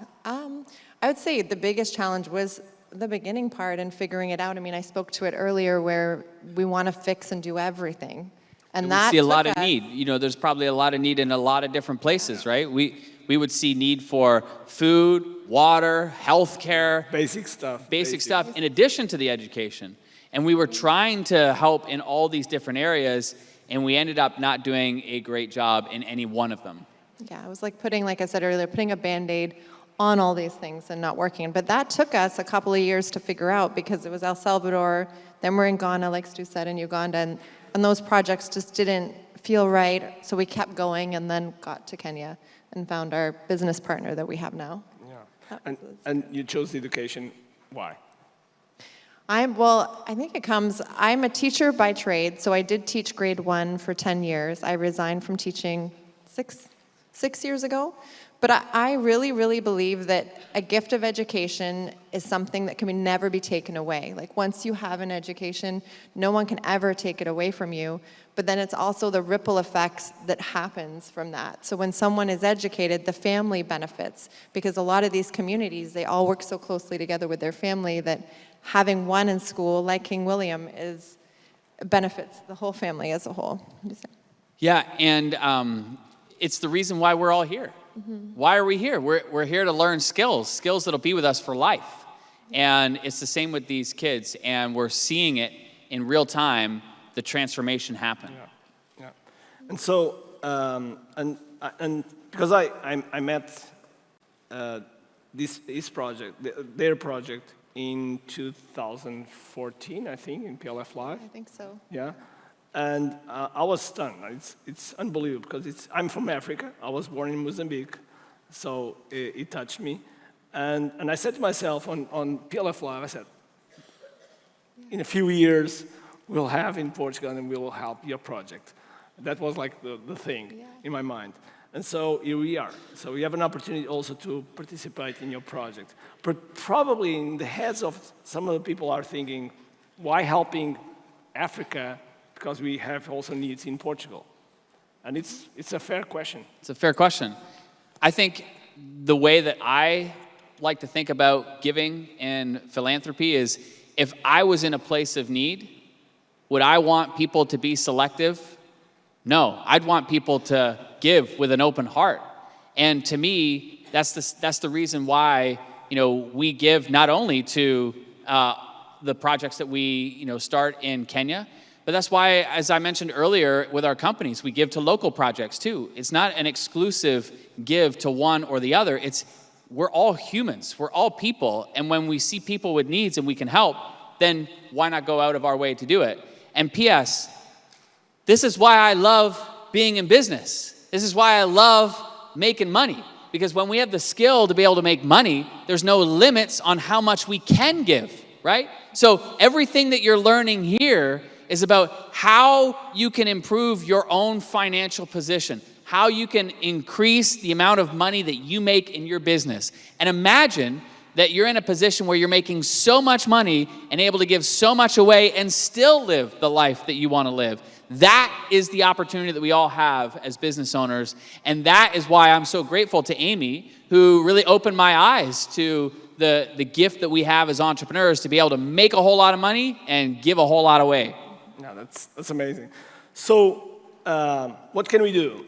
I would say the biggest challenge was the beginning part and figuring it out. I mean, I spoke to it earlier where we want to fix and do everything. And we that see a took lot of us- need. You know, there's probably a lot of need in a lot of different places, right? We would see need for food, water, healthcare, Basic stuff. basic stuff in addition to the education. And we were trying to help in all these different areas, and we ended up not doing a great job in any one of them. Yeah, it was like putting, like I said earlier, putting a Band-Aid on all these things and not working. But that took us a couple of years to figure out because it was El Salvador, then we're in Ghana, like Stu said, in Uganda, and those projects just didn't feel right, so we kept going and then got to Kenya and found our business partner that we have now. Yeah. And you chose education. Why? I think it comes, I'm a teacher by trade, so I did teach grade 1 for 10 years. I resigned from teaching six years ago. But I really, really believe that a gift of education is something that can never be taken away. Like once you have an education, no one can ever take it away from you. But then it's also the ripple effects that happens from that. So when someone is educated, the family benefits. Because a lot of these communities, they all work so closely together with their family that having one in school, like King William, benefits the whole family as a whole. Yeah, and it's the reason why we're all here. Why are we here? We're here to learn skills that'll be with us for life. And it's the same with these kids, and we're seeing it in real time, the transformation happen. Yeah. And so, and because I met this project, their project in 2014, I think, in PLF Live. I think so. Yeah. And I was stunned. It's unbelievable because I'm from Africa. I was born in Mozambique, so it touched me. And I said to myself on PLF Live, I said, in a few years, we'll have in Portugal and we will help your project. That was like the thing in my mind. And so here we are. So we have an opportunity also to participate in your project. But probably in the heads of some of the people are thinking, why helping Africa? Because we have also needs in Portugal. And it's a fair question. It's a fair question. I think the way that I like to think about giving and philanthropy is if I was in a place of need, would I want people to be selective? No, I'd want people to give with an open heart. And to me, that's the reason why we give not only to the projects that we start in Kenya, but that's why, as I mentioned earlier, with our companies, we give to local projects too. It's not an exclusive give to one or the other. We're all humans. We're all people. And when we see people with needs and we can help, then why not go out of our way to do it? And P.S., this is why I love being in business. This is why I love making money. Because when we have the skill to be able to make money, there's no limits on how much we can give, right? So everything that you're learning here is about how you can improve your own financial position, how you can increase the amount of money that you make in your business. And imagine that you're in a position where you're making so much money and able to give so much away and still live the life that you want to live. That is the opportunity that we all have as business owners. And that is why I'm so grateful to Amy, who really opened my eyes to the gift that we have as entrepreneurs to be able to make a whole lot of money and give a whole lot away. Yeah, that's amazing. So what can we do?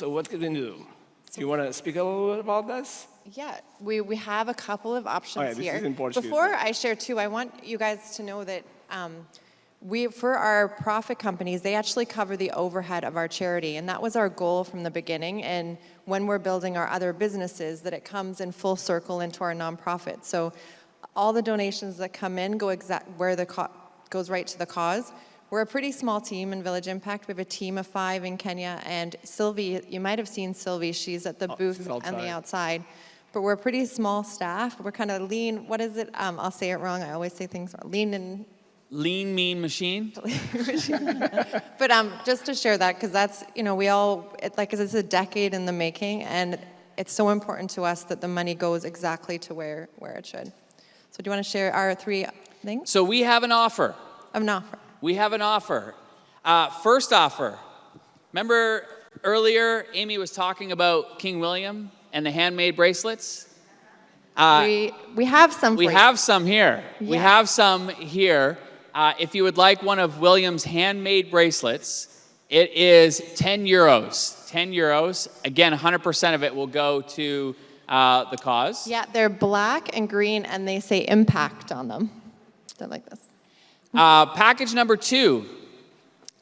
What can we do? Do you want to speak a little bit about this? Yeah, we have a couple of options this here. is in Portuguese. Before I share too, I want you guys to know that for our profit companies, they actually cover the overhead of our charity, and that was our goal from the beginning. And when we're building our other businesses, that it comes in full circle into our nonprofit. So all the donations that come in go goes right to the cause. We're a pretty small team in Village Impact. We have a team of 5 in Kenya, and Sylvie, you might have seen Sylvie, she's at the booth on the outside. But we're a pretty small staff. We're kind of lean, what is it? I'll say it wrong, I always say things wrong. Lean, mean machine. But just to share that, because that's, it's a decade in the making, and it's so important to us that the money goes exactly to where it should. So do you want to share our 3 things? So we have an offer. We have an offer. First offer. Remember earlier, Amy was talking about King William and the handmade bracelets? We have some for you. We have some here. Yeah. We have some here. If you would like one of William's handmade bracelets, It is 10 euros. 10 euros. Again, 100% of it will go to the cause. Yeah, they're black and green, and they say impact on them. They're like this. Package number 2.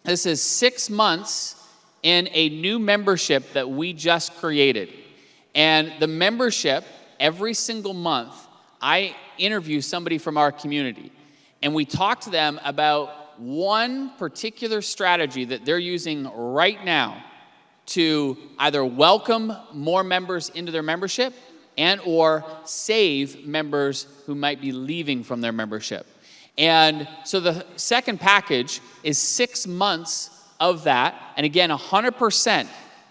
This is 6 months in a new membership that we just created. And the membership, every single month, I interview somebody from our community. And we talk to them about one particular strategy that they're using right now to either welcome more members into their membership and or save members who might be leaving from their membership. And so the second package is 6 months of that. And again, 100%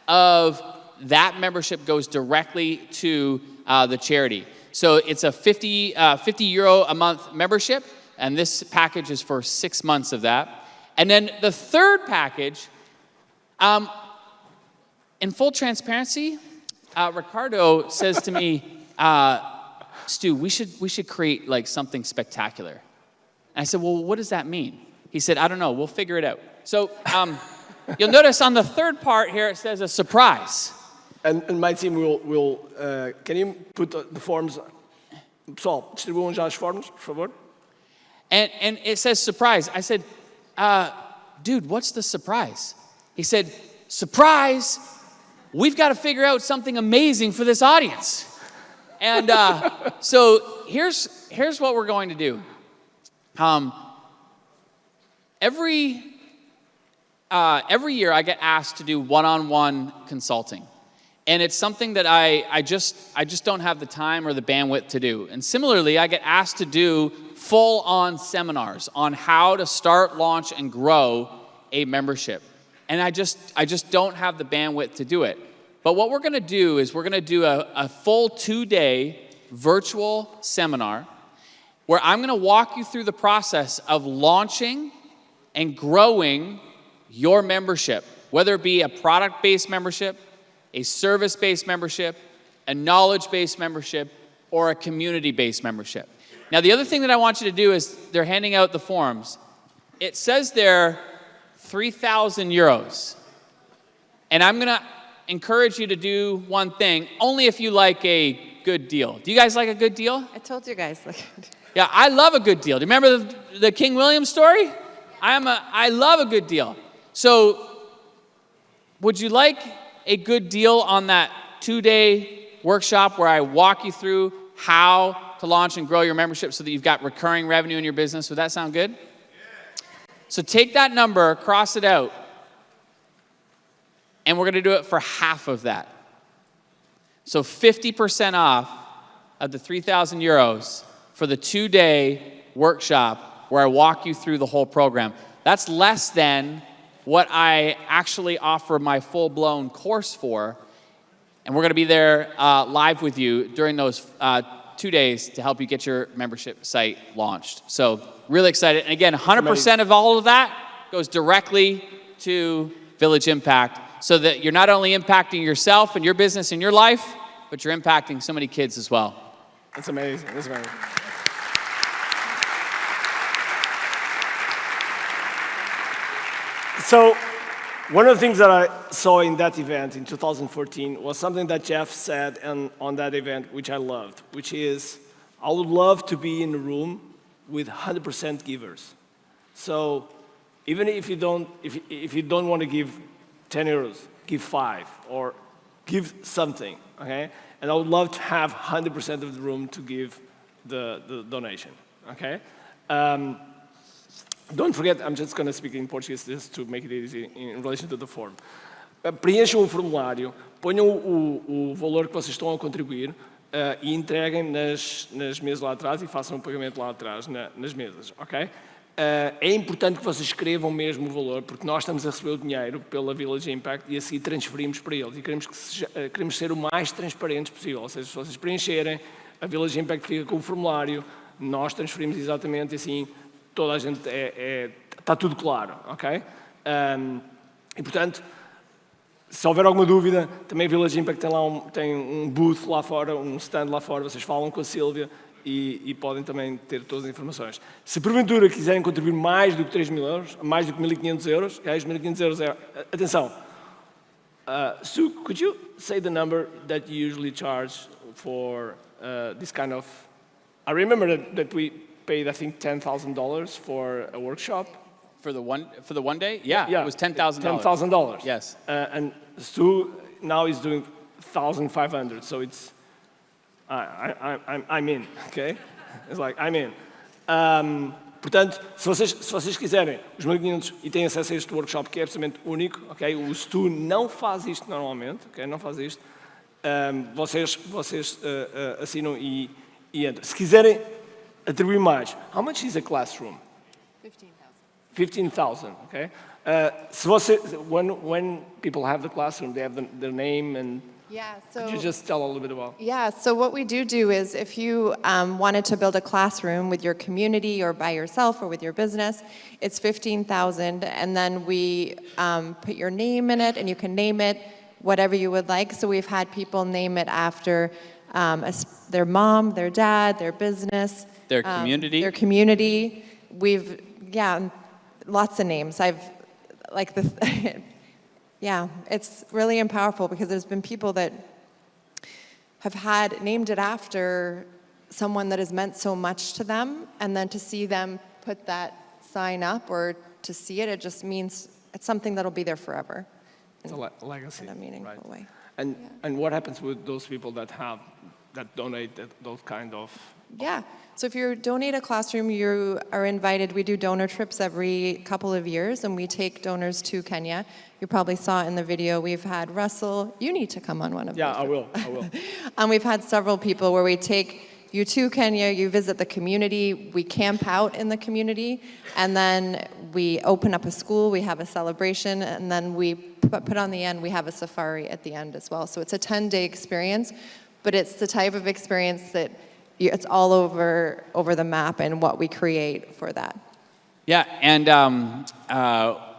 of that membership goes directly to the charity. So it's a 50 euro a month membership. And this package is for 6 months of that. And then the third package, in full transparency, Ricardo says to me, Stu, we should create like something spectacular. And I said, well, what does that mean? He said, I don't know, we'll figure it out. So you'll notice on the third part here, it says a surprise. And my team will can you put the forms? Pessoal, distribuam já as formas, por favor. And it says surprise. I said, dude, what's the surprise? He said, surprise, we've got to figure out something amazing for this audience. And so here's what we're going to do. Every year I get asked to do one-on-one consulting. And it's something that I just don't have the time or the bandwidth to do. And similarly, I get asked to do full-on seminars on how to start, launch, and grow a membership. And I just don't have the bandwidth to do it. But what we're going to do is we're going to do a full 2-day virtual seminar where I'm going to walk you through the process of launching and growing your membership, whether it be a product-based membership, a service-based membership, a knowledge-based membership, or a community-based membership. Now, the other thing that I want you to do is they're handing out the forms. It says there 3,000 euros. And I'm going to encourage you to do one thing, only if you like a good deal. Do you guys like a good deal? I told you guys. Yeah, I love a good deal. Do you remember the King William story? I love a good deal. So, would you like a good deal on that 2-day workshop where I walk you through how to launch and grow your membership so that you've got recurring revenue in your business? Would that sound good? Yeah. So take that number, cross it out, and we're going to do it for half of that. So 50% off of the 3,000 euros for the 2-day workshop where I walk you through the whole program. That's less than what I actually offer my full-blown course for. And we're going to be there live with you during those 2 days to help you get your membership site launched. So really excited. And again, 100% of all of that goes directly to Village Impact so that you're not only impacting yourself and your business and your life, but you're impacting so many kids as well. That's amazing. That's amazing. So, one of the things that I saw in that event in 2014 was something that Jeff said on that event, which I loved, which is, I would love to be in a room with 100% givers. So, even if you don't want to give 10 euros, give 5 or give something, okay? And I would love to have 100% of the room to give the donation, okay? Don't forget, I'm just going to speak in Portuguese just to make it easy in relation to the form. Preencham o formulário, ponham o valor que vocês estão a contribuir e entreguem nas mesas lá atrás e façam o pagamento lá atrás nas mesas, ok? É importante que vocês escrevam mesmo o valor, porque nós estamos a receber o dinheiro pela Village Impact e assim transferimos para eles. E queremos ser o mais transparentes possível. Ou seja, se vocês preencherem, a Village Impact fica com o formulário, nós transferimos exatamente assim, toda a gente está tudo claro, ok? E portanto, se houver alguma dúvida, também a Village Impact tem um booth lá fora, um stand lá fora, vocês falam com a Sílvia e podem também ter todas as informações. Se porventura quiserem contribuir mais do que 3 mil euros, mais do que 1.500 euros, okay, os 1.500 euros é... Atenção! Sue, could you say the number that you usually charge for this kind of... I remember that we paid, I think, $10,000 for a workshop. For the one day? Yeah, it was $10,000. $10,000. Yes. And Stu now is doing 1,500, so it's I'm in, okay? It's like I'm in. Portanto, se vocês quiserem os 1.500 e têm acesso a este workshop que é absolutamente único, ok? O Stu não faz isto normalmente, ok? Não faz isto. Vocês assinam e entram. Se quiserem atribuir mais, how much is a classroom? 15,000, okay? When people have the classroom, they have their name and... Yeah, so... Could you just tell a little bit about... Yeah, so what we do is if you wanted to build a classroom with your community or by yourself or with your business, it's 15,000, and then we put your name in it, and you can name it whatever you would like. So we've had people name it after their mom, their dad, their business. Their community. Their community. We've, lots of names. Yeah, it's really powerful because there's been people that have named it after someone that has meant so much to them, and then to see them put that sign up or to see it, it just means it's something that'll be there forever. It's a legacy, in a meaningful way. And what happens with those people that donate those kind of... Yeah, so if you donate a classroom, you are invited. We do donor trips every couple of years, and we take donors to Kenya. You probably saw in the video, we've had Russell. You need to come on one of those. Yeah, I will. We've had several people where we take you to Kenya, you visit the community, we camp out in the community, and then we open up a school, we have a celebration, and then we put on the end, we have a safari at the end as well. So it's a 10-day experience, but it's the type of experience that it's all over the map and what we create for that. Yeah, and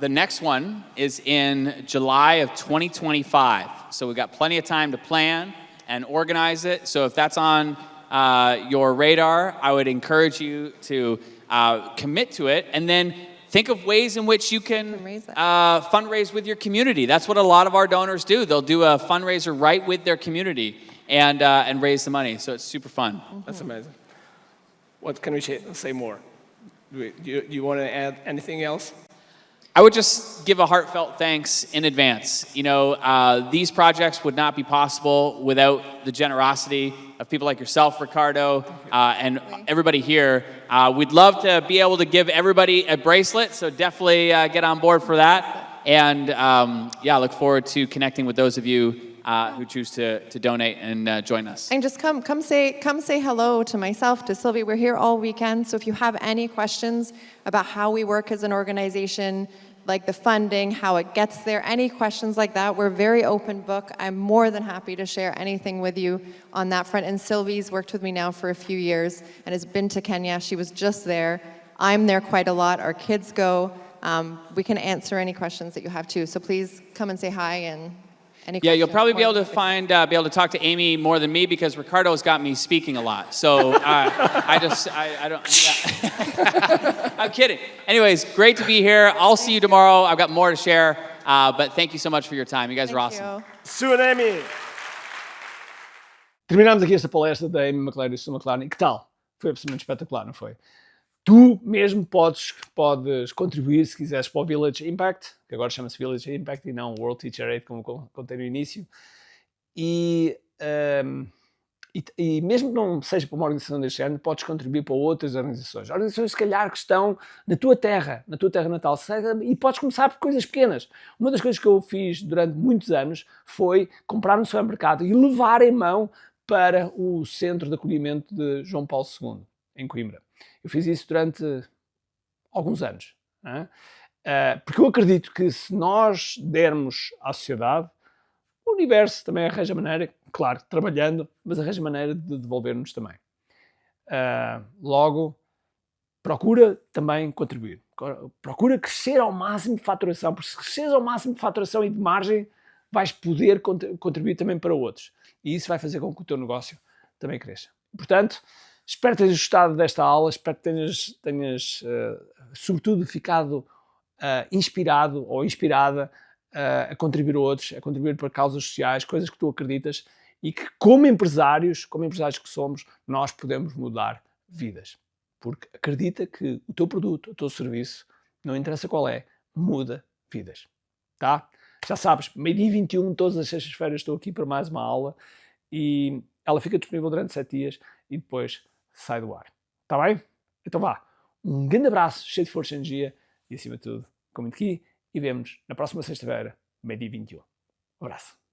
the next one is in July of 2025. So we've got plenty of time to plan and organize it. So if that's on your radar, I would encourage you to commit to it. And then think of ways in which you can fundraise with your community. That's what a lot of our donors do. They'll do a fundraiser right with their community and raise the money. So it's super fun. That's amazing. What can we say more? Do you want to add anything else? I would just give a heartfelt thanks in advance. You know, these projects would not be possible without the generosity of people like yourself, Ricardo, and everybody here. We'd love to be able to give everybody a bracelet, so definitely get on board for that. And yeah, look forward to connecting with those of you who choose to donate and join us. And just come say hello to myself, to Sylvie. We're here all weekend, so if you have any questions about how we work as an organization, like the funding, how it gets there, any questions like that, we're very open book. I'm more than happy to share anything with you on that front. And Sylvie's worked with me now for a few years and has been to Kenya. She was just there. I'm there quite a lot. Our kids go. We can answer any questions that you have too. So please come and say hi and yeah, you'll probably be able to talk to Amy more than me because Ricardo's got me speaking a lot. So I don't. Yeah. I'm kidding. Anyways, great to be here. I'll see you tomorrow. I've got more to share. But thank you so much for your time. You guys are awesome. Sue and Amy. Terminamos aqui esta palestra da Amy McLaren e Sue McLaren. E que tal? Foi absolutamente espetacular, não foi? Tu mesmo podes contribuir, se quiseres, para o Village Impact, que agora chama-se Village Impact e não World Teacher Aid, como contei no início. E mesmo que não seja para uma organização deste género, podes contribuir para outras organizações. Organizações, se calhar, que estão na tua terra natal. E podes começar por coisas pequenas. Uma das coisas que eu fiz durante muitos anos foi comprar no supermercado e levar em mão para o Centro de Acolhimento de João Paulo II, em Coimbra. Eu fiz isso durante alguns anos. Porque eu acredito que se nós dermos à sociedade, o universo também arranja maneira, claro, trabalhando, mas arranja maneira de devolver-nos também. Logo, procura também contribuir. Procura crescer ao máximo de faturação, porque se cresceres ao máximo de faturação e de margem, vais poder contribuir também para outros. E isso vai fazer com que o teu negócio também cresça. Portanto, Espero que tenhas gostado desta aula, espero que tenhas sobretudo, ficado inspirado ou inspirada a contribuir a outros, a contribuir para causas sociais, coisas que tu acreditas e que, como empresários que somos, nós podemos mudar vidas. Porque acredita que o teu produto, o teu serviço, não interessa qual é, muda vidas. Tá? Já sabes, meio-dia 21, todas as sextas-feiras estou aqui para mais uma aula e ela fica disponível durante 7 dias e depois sai do ar. Está bem? Então vá. Um grande abraço, cheio de força e energia e, acima de tudo, com muito aqui e vemo-nos na próxima sexta-feira, meio-dia 21. Um abraço.